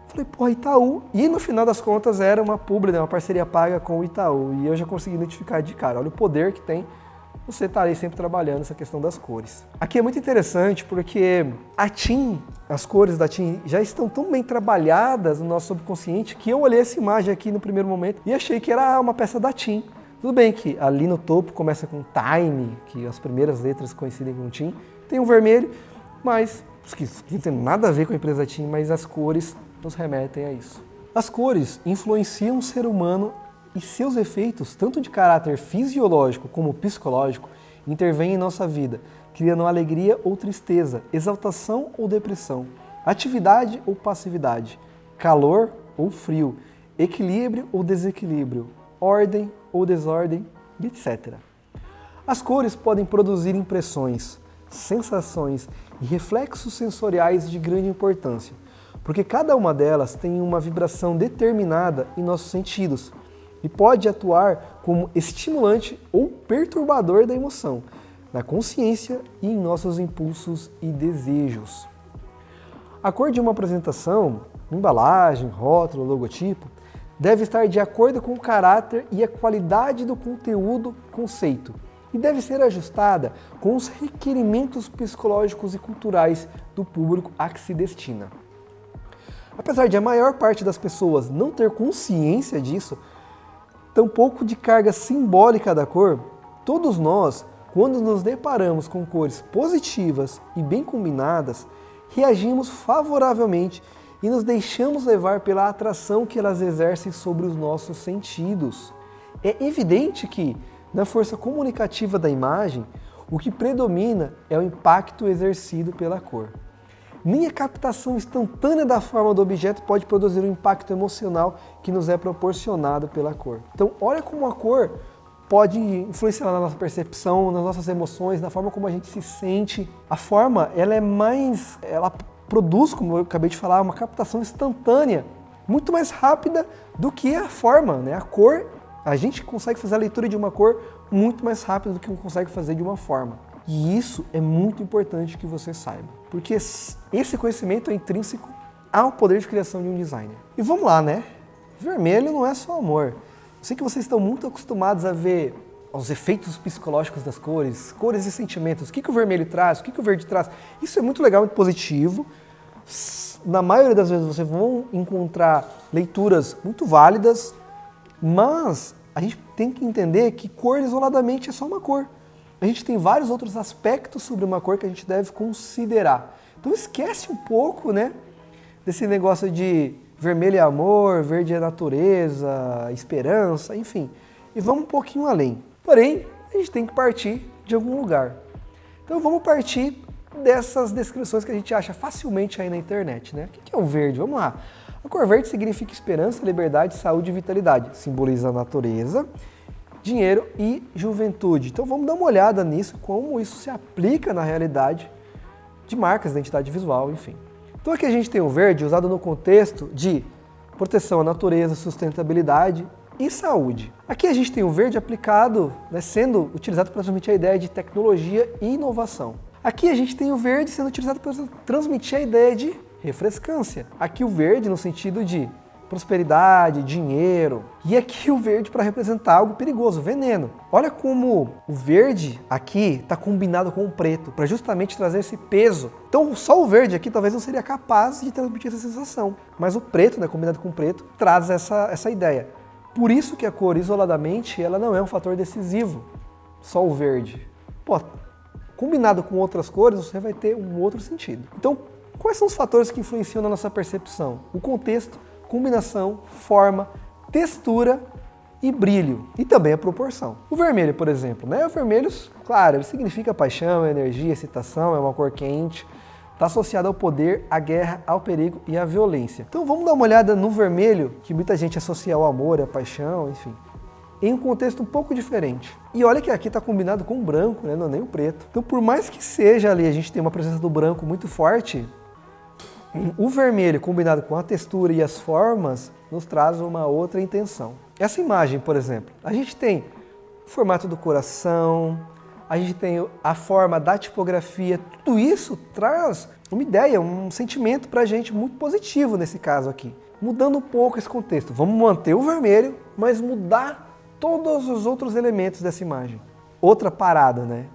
Falei, porra, Itaú. E no final das contas era uma publi, né, uma parceria paga com o Itaú. E eu já consegui identificar de cara. Olha o poder que tem você estar aí sempre trabalhando essa questão das cores. Aqui é muito interessante porque a TIM, as cores da TIM já estão tão bem trabalhadas no nosso subconsciente que eu olhei essa imagem aqui no primeiro momento e achei que era uma peça da TIM. Tudo bem que ali no topo começa com Time, que as primeiras letras coincidem com TIM, tem um vermelho, mas que não tem nada a ver com a empresa TIM, mas as cores nos remetem a isso. As cores influenciam o ser humano e seus efeitos, tanto de caráter fisiológico como psicológico, intervêm em nossa vida, criando alegria ou tristeza, exaltação ou depressão, atividade ou passividade, calor ou frio, equilíbrio ou desequilíbrio, ordem ou desordem, etc. As cores podem produzir impressões, sensações e reflexos sensoriais de grande importância, porque cada uma delas tem uma vibração determinada em nossos sentidos e pode atuar como estimulante ou perturbador da emoção, na consciência e em nossos impulsos e desejos. A cor de uma apresentação, embalagem, rótulo, logotipo, deve estar de acordo com o caráter e a qualidade do conteúdo, conceito, e deve ser ajustada com os requerimentos psicológicos e culturais do público a que se destina. Apesar de a maior parte das pessoas não ter consciência disso, tampouco de carga simbólica da cor, todos nós, quando nos deparamos com cores positivas e bem combinadas, reagimos favoravelmente e nos deixamos levar pela atração que elas exercem sobre os nossos sentidos. É evidente que, na força comunicativa da imagem, o que predomina é o impacto exercido pela cor. Nem a captação instantânea da forma do objeto pode produzir o impacto emocional que nos é proporcionado pela cor. Então, olha como a cor pode influenciar na nossa percepção, nas nossas emoções, na forma como a gente se sente. A forma, ela produz, como eu acabei de falar, uma captação instantânea, muito mais rápida do que a forma, né? A cor, a gente consegue fazer a leitura de uma cor muito mais rápido do que consegue fazer de uma forma. E isso é muito importante que você saiba, porque esse conhecimento é intrínseco ao poder de criação de um designer. E vamos lá, né? Vermelho não é só amor. Eu sei que vocês estão muito acostumados a ver os efeitos psicológicos das cores, cores e sentimentos, o que o vermelho traz, o que o verde traz. Isso é muito legal, muito positivo. Na maioria das vezes vocês vão encontrar leituras muito válidas, mas a gente tem que entender que cor isoladamente é só uma cor. A gente tem vários outros aspectos sobre uma cor que a gente deve considerar. Então esquece um pouco, né, desse negócio de vermelho é amor, verde é natureza, esperança, enfim. E vamos um pouquinho além. Porém, a gente tem que partir de algum lugar. Então vamos partir dessas descrições que a gente acha facilmente aí na internet, né? O que é o verde? Vamos lá. A cor verde significa esperança, liberdade, saúde e vitalidade. Simboliza a natureza, dinheiro e juventude. Então vamos dar uma olhada nisso, como isso se aplica na realidade de marcas, identidade visual, enfim. Então aqui a gente tem o verde usado no contexto de proteção à natureza, sustentabilidade e saúde. Aqui a gente tem o verde aplicado, né, sendo utilizado para transmitir a ideia de tecnologia e inovação. Aqui a gente tem o verde sendo utilizado para transmitir a ideia de refrescância. Aqui o verde no sentido de prosperidade, dinheiro. E aqui o verde para representar algo perigoso, veneno. Olha como o verde aqui está combinado com o preto, para justamente trazer esse peso. Então só o verde aqui talvez não seria capaz de transmitir essa sensação. Mas o preto, né, combinado com o preto, traz essa ideia. Por isso que a cor isoladamente ela não é um fator decisivo. Só o verde. Pô, combinado com outras cores você vai ter um outro sentido. Então, quais são os fatores que influenciam na nossa percepção? O contexto, combinação, forma, textura e brilho. E também a proporção. O vermelho, por exemplo, né? O vermelho, claro, ele significa paixão, energia, excitação, é uma cor quente. Está associado ao poder, à guerra, ao perigo e à violência. Então vamos dar uma olhada no vermelho, que muita gente associa ao amor, à paixão, enfim, em um contexto um pouco diferente. E olha que aqui está combinado com o branco, né? Não é nem o preto. Então por mais que seja ali, a gente tem uma presença do branco muito forte, o vermelho combinado com a textura e as formas nos traz uma outra intenção. Essa imagem, por exemplo, a gente tem o formato do coração, a gente tem a forma da tipografia, tudo isso traz uma ideia, um sentimento pra gente muito positivo nesse caso aqui. Mudando um pouco esse contexto, vamos manter o vermelho, mas mudar todos os outros elementos dessa imagem. Outra parada, né?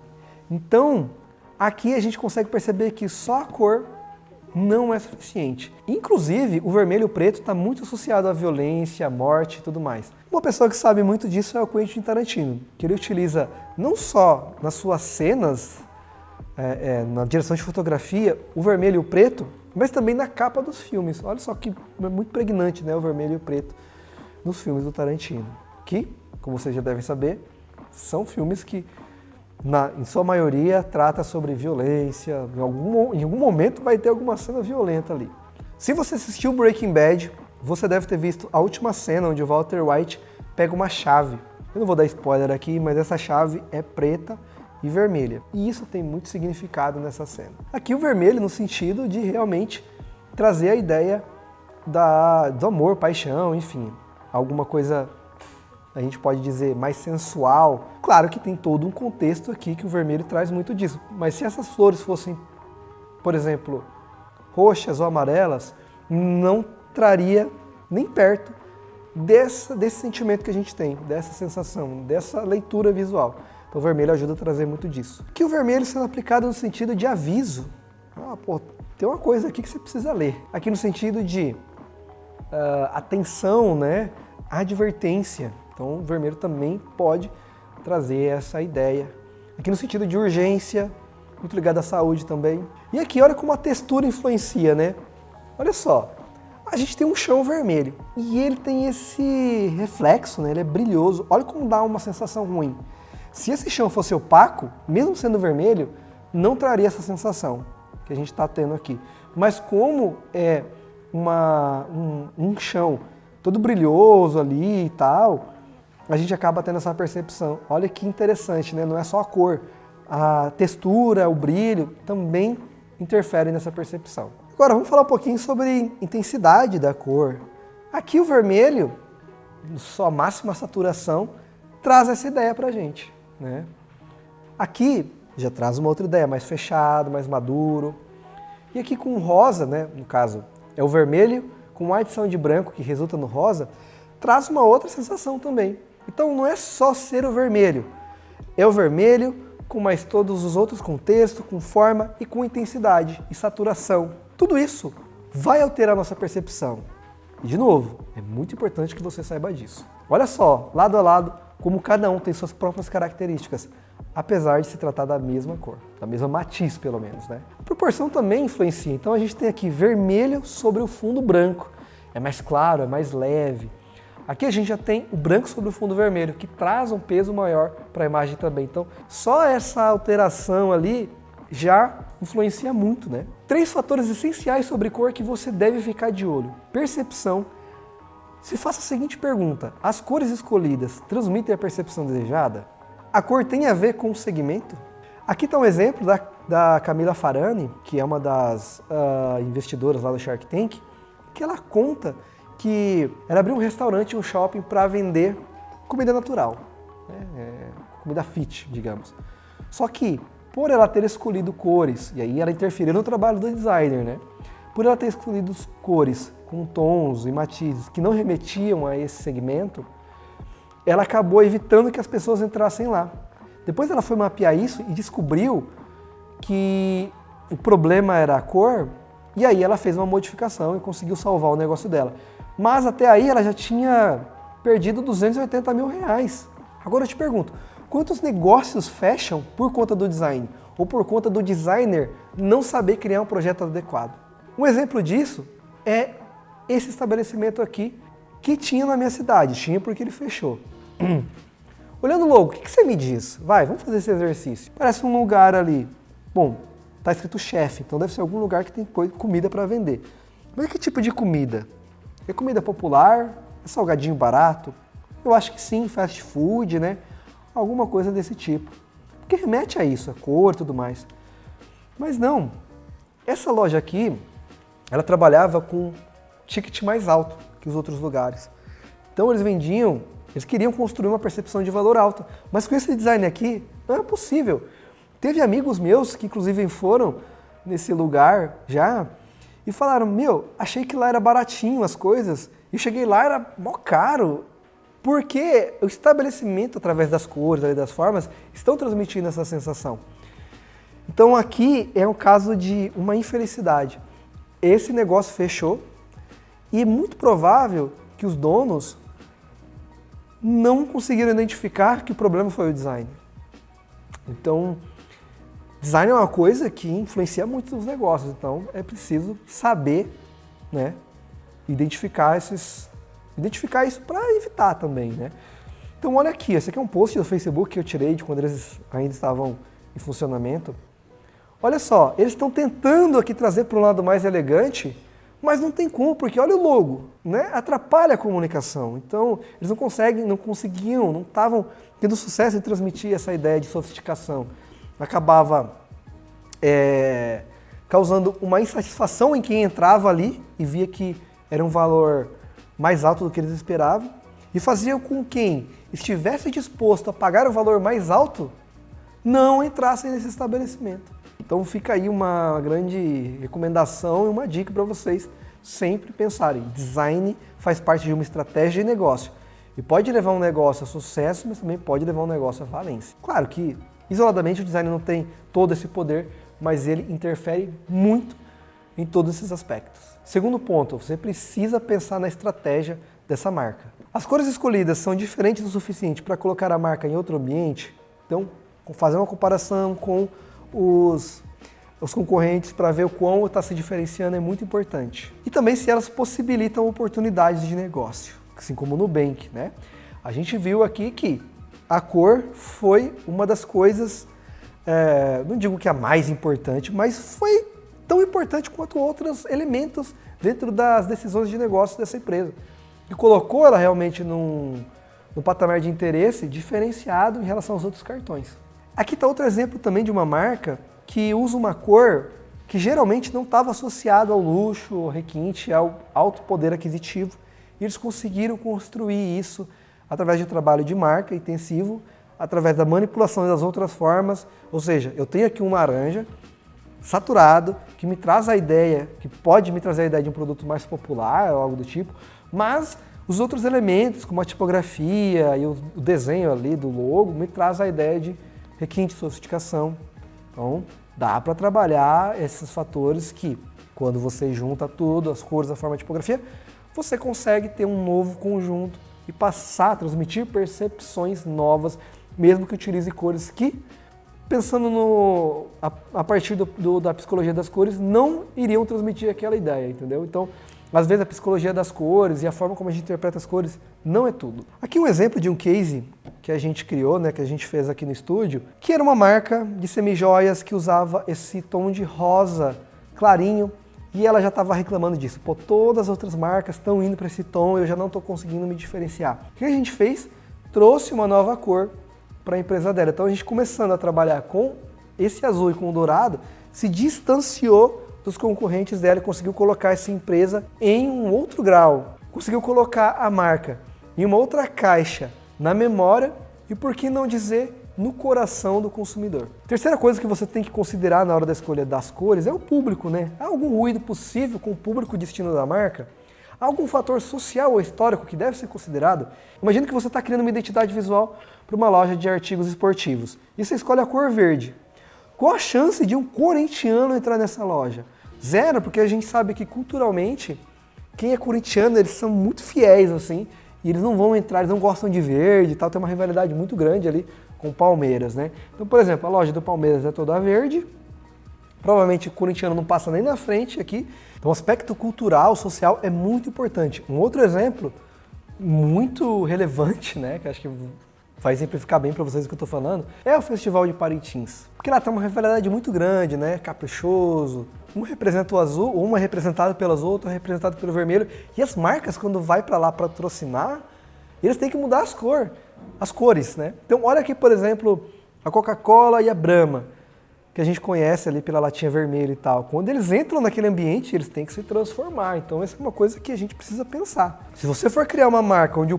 Então, aqui a gente consegue perceber que só a cor não é suficiente. Inclusive, o vermelho e o preto está muito associado à violência, à morte e tudo mais. Uma pessoa que sabe muito disso é o Quentin Tarantino, que ele utiliza não só nas suas cenas, na direção de fotografia, o vermelho e o preto, mas também na capa dos filmes. Olha só que é muito pregnante, né, o vermelho e o preto nos filmes do Tarantino. Que, como vocês já devem saber, são filmes que em sua maioria, trata sobre violência, em algum momento vai ter alguma cena violenta ali. Se você assistiu Breaking Bad, você deve ter visto a última cena onde o Walter White pega uma chave. Eu não vou dar spoiler aqui, mas essa chave é preta e vermelha. E isso tem muito significado nessa cena. Aqui o vermelho no sentido de realmente trazer a ideia do amor, paixão, enfim, alguma coisa, a gente pode dizer, mais sensual. Claro que tem todo um contexto aqui que o vermelho traz muito disso. Mas se essas flores fossem, por exemplo, roxas ou amarelas, não traria nem perto desse sentimento que a gente tem, dessa sensação, dessa leitura visual. Então o vermelho ajuda a trazer muito disso. Que o vermelho sendo aplicado no sentido de aviso. Tem uma coisa aqui que você precisa ler. Aqui no sentido de atenção, né? Advertência. Então o vermelho também pode trazer essa ideia. Aqui no sentido de urgência, muito ligado à saúde também. E aqui olha como a textura influencia, né? Olha só, A gente tem um chão vermelho e ele tem esse reflexo, né? Ele é brilhoso. Olha como dá uma sensação ruim. Se esse chão fosse opaco, mesmo sendo vermelho, não traria essa sensação que a gente está tendo aqui. Mas como é um chão todo brilhoso ali e tal, a gente acaba tendo essa percepção. Olha que interessante, né? Não é só a cor, a textura, o brilho também interferem nessa percepção. Agora vamos falar um pouquinho sobre intensidade da cor. Aqui o vermelho, sua máxima saturação, traz essa ideia pra gente, né? Aqui já traz uma outra ideia, mais fechado, mais maduro. E aqui com o rosa, né, no caso é o vermelho, com a adição de branco que resulta no rosa, traz uma outra sensação também. Então não é só ser o vermelho, é o vermelho com mais todos os outros contextos, com forma e com intensidade e saturação. Tudo isso vai alterar a nossa percepção. E de novo, é muito importante que você saiba disso. Olha só, lado a lado, como cada um tem suas próprias características, apesar de se tratar da mesma cor, da mesma matiz pelo menos, né? A proporção também influencia, então a gente tem aqui vermelho sobre o fundo branco, é mais claro, é mais leve. Aqui a gente já tem o branco sobre o fundo vermelho, que traz um peso maior para a imagem também. Então, só essa alteração ali já influencia muito, né? 3 fatores essenciais sobre cor que você deve ficar de olho. Percepção. Se faça a seguinte pergunta: as cores escolhidas transmitem a percepção desejada? A cor tem a ver com o segmento? Aqui está um exemplo da Camila Farani, que é uma das investidoras lá do Shark Tank, que ela conta que ela abriu um restaurante, um shopping para vender comida natural, né? Comida fit, digamos. Só que, por ela ter escolhido cores, e aí ela interferiu no trabalho do designer, né? Por ela ter escolhido cores com tons e matizes que não remetiam a esse segmento, ela acabou evitando que as pessoas entrassem lá. Depois ela foi mapear isso e descobriu que o problema era a cor, e aí ela fez uma modificação e conseguiu salvar o negócio dela. Mas até aí ela já tinha perdido 280 mil reais. Agora eu te pergunto, quantos negócios fecham por conta do design? Ou por conta do designer não saber criar um projeto adequado? Um exemplo disso é esse estabelecimento aqui que tinha na minha cidade. Tinha porque ele fechou. Olhando logo, o que você me diz? Vai, vamos fazer esse exercício. Parece um lugar ali. Bom, tá escrito chefe, então deve ser algum lugar que tem comida para vender. Mas que tipo de comida? É comida popular? É salgadinho barato? Eu acho que sim, fast food, né? Alguma coisa desse tipo. Porque remete a isso, a cor e tudo mais. Mas não. Essa loja aqui, ela trabalhava com ticket mais alto que os outros lugares. Então eles queriam construir uma percepção de valor alta. Mas com esse design aqui, não é possível. Teve amigos meus que inclusive foram nesse lugar já e falaram, meu, achei que lá era baratinho as coisas, e cheguei lá, era mó caro, porque o estabelecimento, através das cores, das formas, estão transmitindo essa sensação. Então aqui é um caso de uma infelicidade. Esse negócio fechou, e é muito provável que os donos não conseguiram identificar que o problema foi o design. Então, design é uma coisa que influencia muito os negócios, então é preciso saber, né, identificar isso para evitar também, né? Então olha aqui, esse aqui é um post do Facebook que eu tirei de quando eles ainda estavam em funcionamento. Olha só, eles estão tentando aqui trazer para um lado mais elegante, mas não tem como, porque olha o logo, né? Atrapalha a comunicação. Então eles não estavam tendo sucesso em transmitir essa ideia de sofisticação. Acabava causando uma insatisfação em quem entrava ali e via que era um valor mais alto do que eles esperavam, e fazia com que quem estivesse disposto a pagar o valor mais alto não entrasse nesse estabelecimento. Então fica aí uma grande recomendação e uma dica para vocês sempre pensarem. Design faz parte de uma estratégia de negócio e pode levar um negócio a sucesso, mas também pode levar um negócio à falência. Claro que isoladamente o design não tem todo esse poder, mas ele interfere muito em todos esses aspectos. Segundo ponto, você precisa pensar na estratégia dessa marca. As cores escolhidas são diferentes o suficiente para colocar a marca em outro ambiente, então fazer uma comparação com os concorrentes para ver o quão está se diferenciando é muito importante. E também se elas possibilitam oportunidades de negócio, assim como o Nubank, né? A gente viu aqui que a cor foi uma das coisas, não digo que a mais importante, mas foi tão importante quanto outros elementos dentro das decisões de negócio dessa empresa. E colocou ela realmente num patamar de interesse diferenciado em relação aos outros cartões. Aqui está outro exemplo também de uma marca que usa uma cor que geralmente não estava associada ao luxo, ao requinte, ao alto poder aquisitivo. E eles conseguiram construir isso através de um trabalho de marca intensivo, através da manipulação das outras formas. Ou seja, eu tenho aqui um laranja saturado, que me traz a ideia, que pode me trazer a ideia de um produto mais popular ou algo do tipo, mas os outros elementos, como a tipografia e o desenho ali do logo, me traz a ideia de requinte, sofisticação. Então, dá para trabalhar esses fatores que, quando você junta tudo, as cores, a forma, a tipografia, você consegue ter um novo conjunto e passar a transmitir percepções novas, mesmo que utilize cores que, pensando a partir da psicologia das cores, não iriam transmitir aquela ideia, entendeu? Então, às vezes a psicologia das cores e a forma como a gente interpreta as cores não é tudo. Aqui um exemplo de um case que a gente criou, né, que a gente fez aqui no estúdio, que era uma marca de semijoias que usava esse tom de rosa clarinho, e ela já estava reclamando disso. Pô, todas as outras marcas estão indo para esse tom, eu já não estou conseguindo me diferenciar. O que a gente fez? Trouxe uma nova cor para a empresa dela. Então a gente, começando a trabalhar com esse azul e com o dourado, se distanciou dos concorrentes dela e conseguiu colocar essa empresa em um outro grau. Conseguiu colocar a marca em uma outra caixa, na memória e, por que não dizer, no coração do consumidor. Terceira coisa que você tem que considerar na hora da escolha das cores é o público, né? Há algum ruído possível com o público destino da marca? Há algum fator social ou histórico que deve ser considerado? Imagina que você está criando uma identidade visual para uma loja de artigos esportivos e você escolhe a cor verde. Qual a chance de um corintiano entrar nessa loja? Zero, porque a gente sabe que culturalmente, quem é corintiano, eles são muito fiéis, assim, e eles não vão entrar, eles não gostam de verde e tal, tem uma rivalidade muito grande ali com o Palmeiras, né? Então, por exemplo, a loja do Palmeiras é toda verde, provavelmente o corintiano não passa nem na frente aqui, então o aspecto cultural, social é muito importante. Um outro exemplo muito relevante, né, que acho que vai exemplificar bem para vocês o que eu estou falando, é o Festival de Parintins. Porque lá tem uma rivalidade muito grande, né? Caprichoso. Um representa o azul, uma é representada pelo azul, outra é representada pelo vermelho. E as marcas, quando vai para lá patrocinar, eles têm que mudar as cores, né? Então, olha aqui, por exemplo, a Coca-Cola e a Brahma, que a gente conhece ali pela latinha vermelha e tal. Quando eles entram naquele ambiente, eles têm que se transformar. Então, essa é uma coisa que a gente precisa pensar. Se você for criar uma marca onde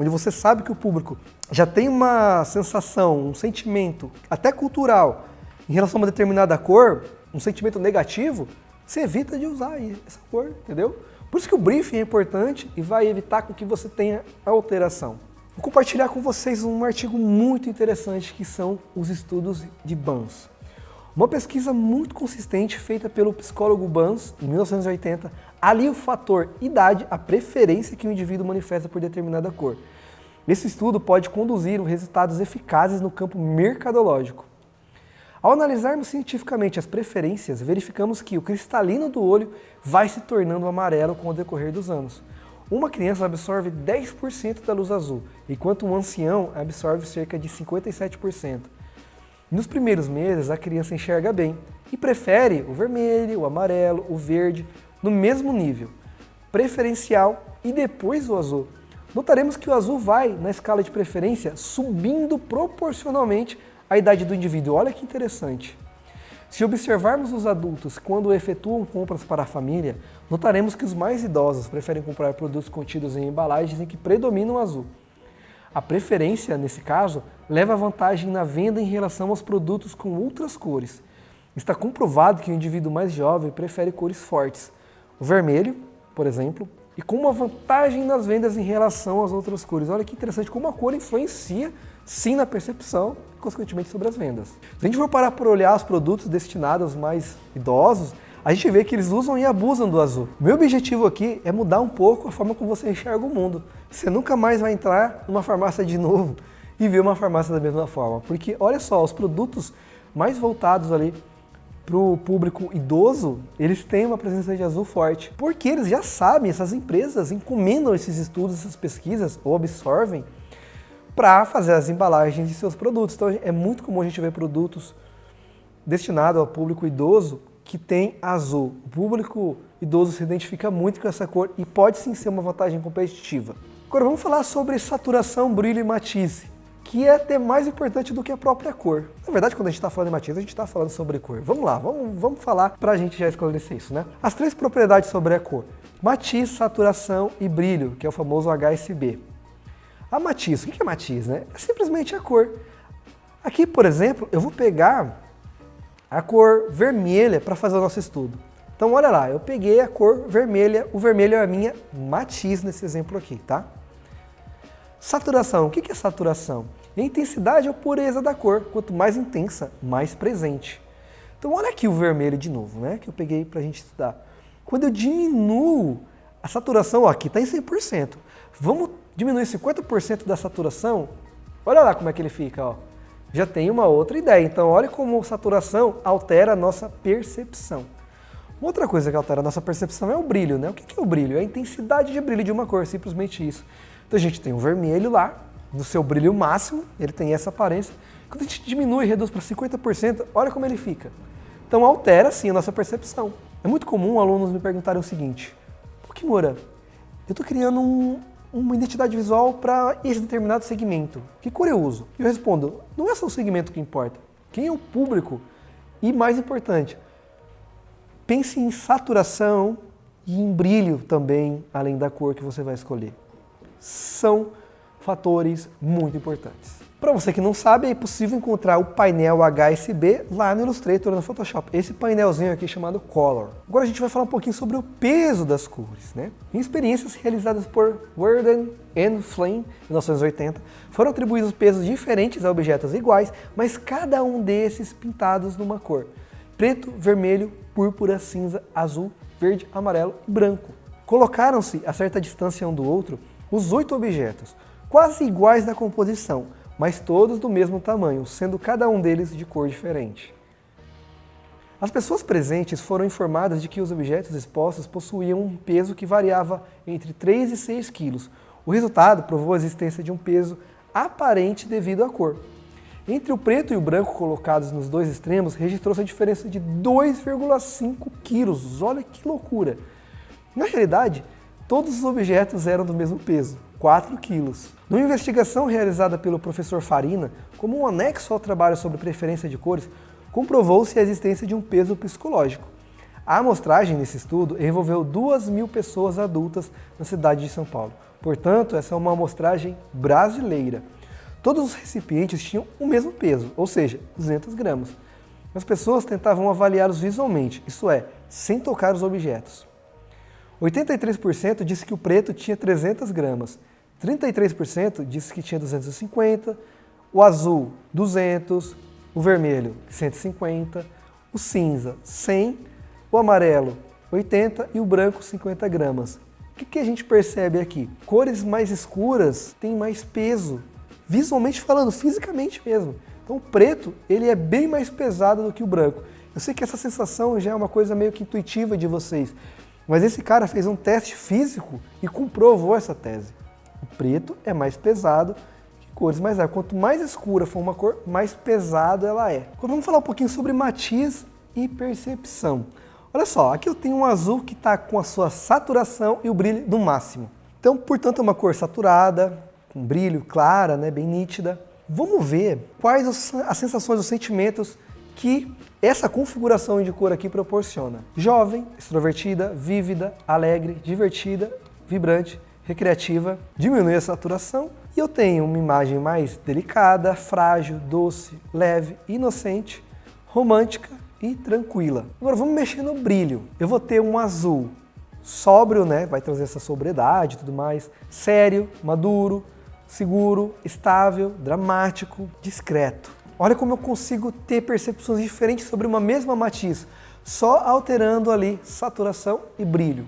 você sabe que o público já tem uma sensação, um sentimento, até cultural, em relação a uma determinada cor, um sentimento negativo, você evita de usar essa cor, entendeu? Por isso que o briefing é importante e vai evitar com que você tenha alteração. Vou compartilhar com vocês um artigo muito interessante que são os estudos de Banz. Uma pesquisa muito consistente feita pelo psicólogo Banz, em 1980, alia o fator idade à preferência que o indivíduo manifesta por determinada cor. Esse estudo pode conduzir a resultados eficazes no campo mercadológico. Ao analisarmos cientificamente as preferências, verificamos que o cristalino do olho vai se tornando amarelo com o decorrer dos anos. Uma criança absorve 10% da luz azul, enquanto um ancião absorve cerca de 57%. Nos primeiros meses, a criança enxerga bem e prefere o vermelho, o amarelo, o verde, no mesmo nível preferencial e depois o azul. Notaremos que o azul vai, na escala de preferência, subindo proporcionalmente à idade do indivíduo. Olha que interessante. Se observarmos os adultos quando efetuam compras para a família, notaremos que os mais idosos preferem comprar produtos contidos em embalagens em que predomina o azul. A preferência, nesse caso, leva vantagem na venda em relação aos produtos com outras cores. Está comprovado que o indivíduo mais jovem prefere cores fortes, o vermelho, por exemplo, e com uma vantagem nas vendas em relação às outras cores. Olha que interessante como a cor influencia, sim, na percepção e, consequentemente, sobre as vendas. Se a gente for parar por olhar os produtos destinados aos mais idosos, a gente vê que eles usam e abusam do azul. Meu objetivo aqui é mudar um pouco a forma como você enxerga o mundo. Você nunca mais vai entrar numa farmácia de novo e ver uma farmácia da mesma forma. Porque, olha só, os produtos mais voltados ali para o público idoso, eles têm uma presença de azul forte, porque eles já sabem, essas empresas encomendam esses estudos, essas pesquisas, ou absorvem, para fazer as embalagens de seus produtos. Então é muito comum a gente ver produtos destinados ao público idoso que tem azul. O público idoso se identifica muito com essa cor e pode sim ser uma vantagem competitiva. Agora vamos falar sobre saturação, brilho e matiz, que é até mais importante do que a própria cor. Na verdade, quando a gente está falando de matiz, a gente está falando sobre cor. Vamos lá, vamos falar para a gente já esclarecer isso, né? As 3 propriedades sobre a cor: matiz, saturação e brilho, que é o famoso HSB. A matiz, o que é matiz, né? É simplesmente a cor. Aqui, por exemplo, eu vou pegar a cor vermelha para fazer o nosso estudo. Então, olha lá, eu peguei a cor vermelha, o vermelho é a minha matiz nesse exemplo aqui, tá? Saturação, o que é saturação? É a intensidade ou pureza da cor. Quanto mais intensa, mais presente. Então, olha aqui o vermelho de novo, né? Que eu peguei para a gente estudar. Quando eu diminuo a saturação, ó, aqui está em 100%. Vamos diminuir 50% da saturação? Olha lá como é que ele fica, ó. Já tem uma outra ideia. Então, olha como saturação altera a nossa percepção. Outra coisa que altera a nossa percepção é o brilho, né? O que é o brilho? É a intensidade de brilho de uma cor, simplesmente isso. Então, a gente tem o vermelho lá, no seu brilho máximo, ele tem essa aparência. Quando a gente diminui e reduz para 50%, olha como ele fica. Então, altera sim a nossa percepção. É muito comum alunos me perguntarem o seguinte: "Pô, Kimura, eu estou criando uma identidade visual para esse determinado segmento. Que cor eu uso?" E eu respondo: não é só o segmento que importa. Quem é o público? E mais importante, pense em saturação e em brilho também, além da cor que você vai escolher. São fatores muito importantes. Para você que não sabe, é possível encontrar o painel HSB lá no Illustrator, no Photoshop. Esse painelzinho aqui chamado Color. Agora a gente vai falar um pouquinho sobre o peso das cores, né? Em experiências realizadas por Worden and Flame, em 1980, foram atribuídos pesos diferentes a objetos iguais, mas cada um desses pintados numa cor: preto, vermelho, púrpura, cinza, azul, verde, amarelo e branco. Colocaram-se a certa distância um do outro os 8 objetos, quase iguais na composição, mas todos do mesmo tamanho, sendo cada um deles de cor diferente. As pessoas presentes foram informadas de que os objetos expostos possuíam um peso que variava entre 3 e 6 quilos. O resultado provou a existência de um peso aparente devido à cor. Entre o preto e o branco colocados nos dois extremos, registrou-se a diferença de 2,5 quilos. Olha que loucura! Na realidade, todos os objetos eram do mesmo peso, 4 quilos. Numa investigação realizada pelo professor Farina, como um anexo ao trabalho sobre preferência de cores, comprovou-se a existência de um peso psicológico. A amostragem nesse estudo envolveu 2.000 pessoas adultas na cidade de São Paulo. Portanto, essa é uma amostragem brasileira. Todos os recipientes tinham o mesmo peso, ou seja, 200 gramas. As pessoas tentavam avaliá-los visualmente, isto é, sem tocar os objetos. 83% disse que o preto tinha 300 gramas, 33% disse que tinha 250, o azul 200, o vermelho 150, o cinza 100, o amarelo 80 e o branco 50 gramas. O que a gente percebe aqui? Cores mais escuras têm mais peso, visualmente falando, fisicamente mesmo. Então o preto ele é bem mais pesado do que o branco. Eu sei que essa sensação já é uma coisa meio que intuitiva de vocês, mas esse cara fez um teste físico e comprovou essa tese. O preto é mais pesado que cores mais leves. Quanto mais escura for uma cor, mais pesado ela é. Agora vamos falar um pouquinho sobre matiz e percepção. Olha só, aqui eu tenho um azul que está com a sua saturação e o brilho no máximo. Então, portanto, é uma cor saturada, com brilho, clara, né, bem nítida. Vamos ver quais as sensações, os sentimentos que essa configuração de cor aqui proporciona. Jovem, extrovertida, vívida, alegre, divertida, vibrante, recreativa, diminui a saturação e eu tenho uma imagem mais delicada, frágil, doce, leve, inocente, romântica e tranquila. Agora vamos mexer no brilho. Eu vou ter um azul sóbrio, né? Vai trazer essa sobriedade e tudo mais, sério, maduro, seguro, estável, dramático, discreto. Olha como eu consigo ter percepções diferentes sobre uma mesma matiz, só alterando ali saturação e brilho.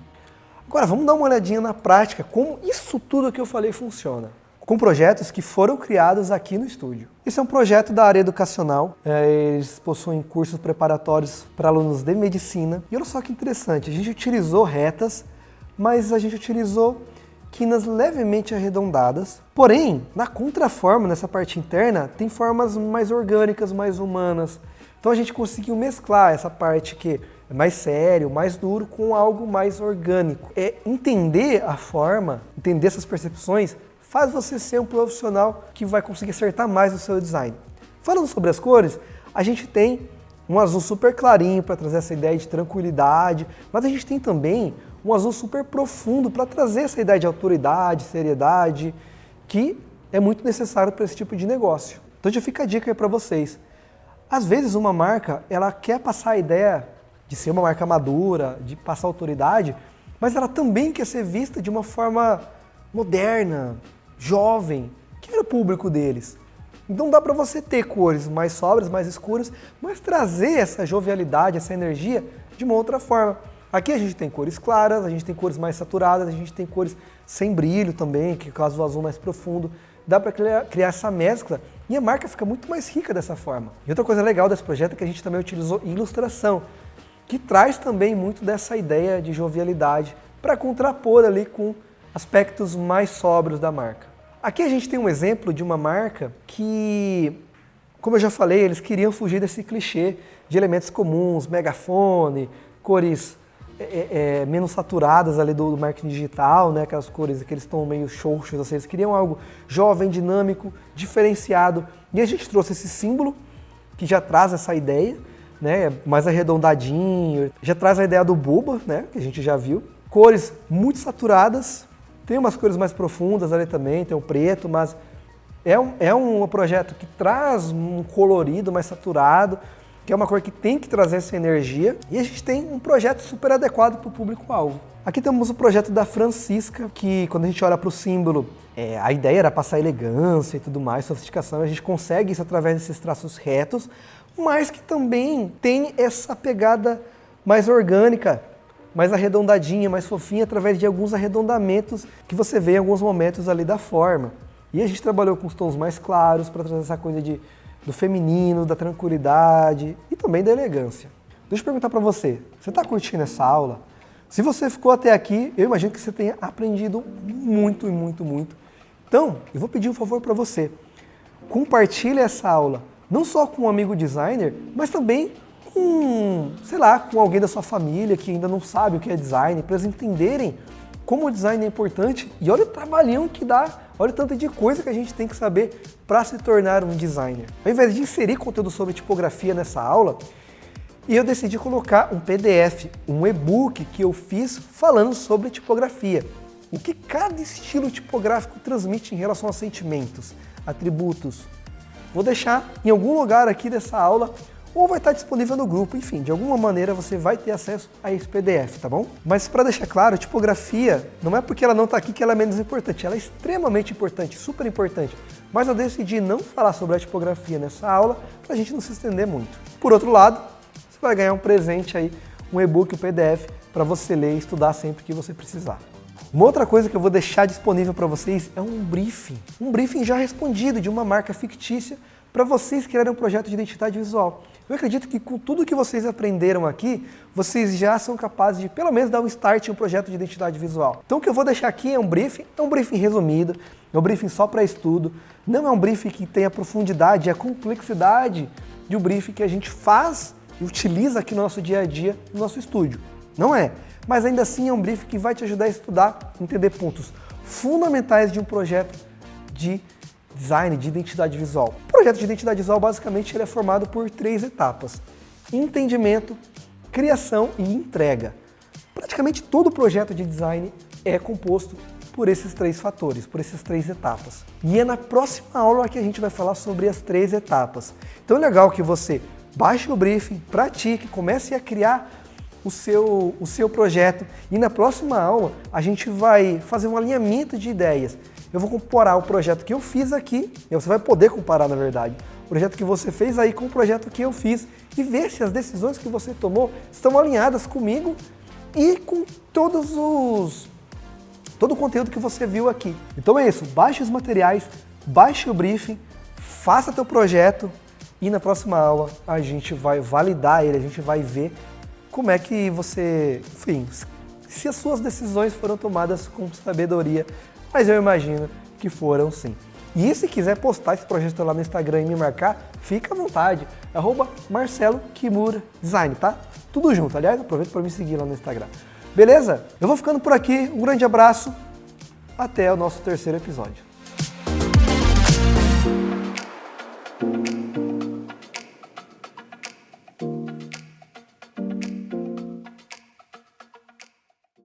Agora vamos dar uma olhadinha na prática, como isso tudo que eu falei funciona. com projetos que foram criados aqui no estúdio. Esse é um projeto da área educacional, eles possuem cursos preparatórios para alunos de medicina. E olha só que interessante, a gente utilizou retas, mas a gente utilizou quinas levemente arredondadas. Porém, na contraforma, nessa parte interna, tem formas mais orgânicas, mais humanas. Então a gente conseguiu mesclar essa parte que é mais sério, mais duro, com algo mais orgânico. Entender a forma, entender essas percepções, faz você ser um profissional que vai conseguir acertar mais no seu design. Falando sobre as cores, a gente tem um azul super clarinho para trazer essa ideia de tranquilidade, mas a gente tem também um azul super profundo para trazer essa ideia de autoridade, seriedade, que é muito necessário para esse tipo de negócio. Então já fica a dica aí para vocês. Às vezes uma marca, ela quer passar a ideia de ser uma marca madura, de passar autoridade, mas ela também quer ser vista de uma forma moderna, jovem, que era o público deles. Então dá para você ter cores mais sóbrias, mais escuras, mas trazer essa jovialidade, essa energia de uma outra forma. Aqui a gente tem cores claras, a gente tem cores mais saturadas, a gente tem cores sem brilho também, que é o caso do azul mais profundo. Dá para criar essa mescla e a marca fica muito mais rica dessa forma. E outra coisa legal desse projeto é que a gente também utilizou ilustração, que traz também muito dessa ideia de jovialidade para contrapor ali com aspectos mais sóbrios da marca. Aqui a gente tem um exemplo de uma marca que, como eu já falei, eles queriam fugir desse clichê de elementos comuns, megafone, cores menos saturadas ali do marketing digital, né? Aquelas cores, aqueles tons meio xoxos, assim, eles queriam algo jovem, dinâmico, diferenciado. E a gente trouxe esse símbolo que já traz essa ideia, né? Mais arredondadinho, já traz a ideia do Buba, né? Que a gente já viu. Cores muito saturadas, tem umas cores mais profundas ali também, tem o preto, mas é um projeto que traz um colorido mais saturado, que é uma cor que tem que trazer essa energia, e a gente tem um projeto super adequado para o público-alvo. Aqui temos o projeto da Francisca, que quando a gente olha para o símbolo, a ideia era passar elegância e tudo mais, sofisticação, a gente consegue isso através desses traços retos, mas que também tem essa pegada mais orgânica, mais arredondadinha, mais fofinha, através de alguns arredondamentos que você vê em alguns momentos ali da forma. E a gente trabalhou com os tons mais claros para trazer essa coisa do feminino, da tranquilidade e também da elegância. Deixa eu perguntar para você está curtindo essa aula? Se você ficou até aqui, eu imagino que você tenha aprendido muito, muito, muito. Então, eu vou pedir um favor para você. Compartilhe essa aula, não só com um amigo designer, mas também com, sei lá, com alguém da sua família que ainda não sabe o que é design, para eles entenderem como o design é importante e olha o trabalhão que dá, olha o tanto de coisa que a gente tem que saber para se tornar um designer. Ao invés de inserir conteúdo sobre tipografia nessa aula, eu decidi colocar um PDF, um e-book que eu fiz falando sobre tipografia. O que cada estilo tipográfico transmite em relação a sentimentos, atributos. Vou deixar em algum lugar aqui dessa aula ou vai estar disponível no grupo, enfim, de alguma maneira você vai ter acesso a esse PDF, tá bom? Mas para deixar claro, a tipografia não é porque ela não está aqui que ela é menos importante, ela é extremamente importante, super importante, mas eu decidi não falar sobre a tipografia nessa aula para a gente não se estender muito. Por outro lado, você vai ganhar um presente aí, um e-book, um PDF, para você ler e estudar sempre que você precisar. Uma outra coisa que eu vou deixar disponível para vocês é um briefing já respondido de uma marca fictícia para vocês criarem um projeto de identidade visual. Eu acredito que com tudo que vocês aprenderam aqui, vocês já são capazes de pelo menos dar um start em um projeto de identidade visual. Então o que eu vou deixar aqui é um briefing resumido, é um briefing só para estudo, não é um briefing que tenha a profundidade e a complexidade de um briefing que a gente faz e utiliza aqui no nosso dia a dia, no nosso estúdio. Não é, mas ainda assim é um briefing que vai te ajudar a estudar, entender pontos fundamentais de um projeto de design, de identidade visual. O projeto de identidade visual, basicamente, ele é formado por 3 etapas: entendimento, criação e entrega. Praticamente todo projeto de design é composto por esses 3 fatores, por essas 3 etapas. E é na próxima aula que a gente vai falar sobre as 3 etapas. Então é legal que você baixe o briefing, pratique, comece a criar o seu projeto e na próxima aula a gente vai fazer um alinhamento de ideias. Eu vou comparar o projeto que eu fiz aqui, e você vai poder comparar, na verdade, o projeto que você fez aí com o projeto que eu fiz e ver se as decisões que você tomou estão alinhadas comigo e com todas todo o conteúdo que você viu aqui. Então é isso, baixe os materiais, baixe o briefing, faça teu projeto e na próxima aula a gente vai validar ele, a gente vai ver como é que você, enfim, se as suas decisões foram tomadas com sabedoria, mas eu imagino que foram sim. E se quiser postar esse projeto lá no Instagram e me marcar, fica à vontade, @Marcelo Kimura Design, tá? Tudo junto, aliás, aproveita para me seguir lá no Instagram. Beleza? Eu vou ficando por aqui, um grande abraço, até o nosso terceiro episódio.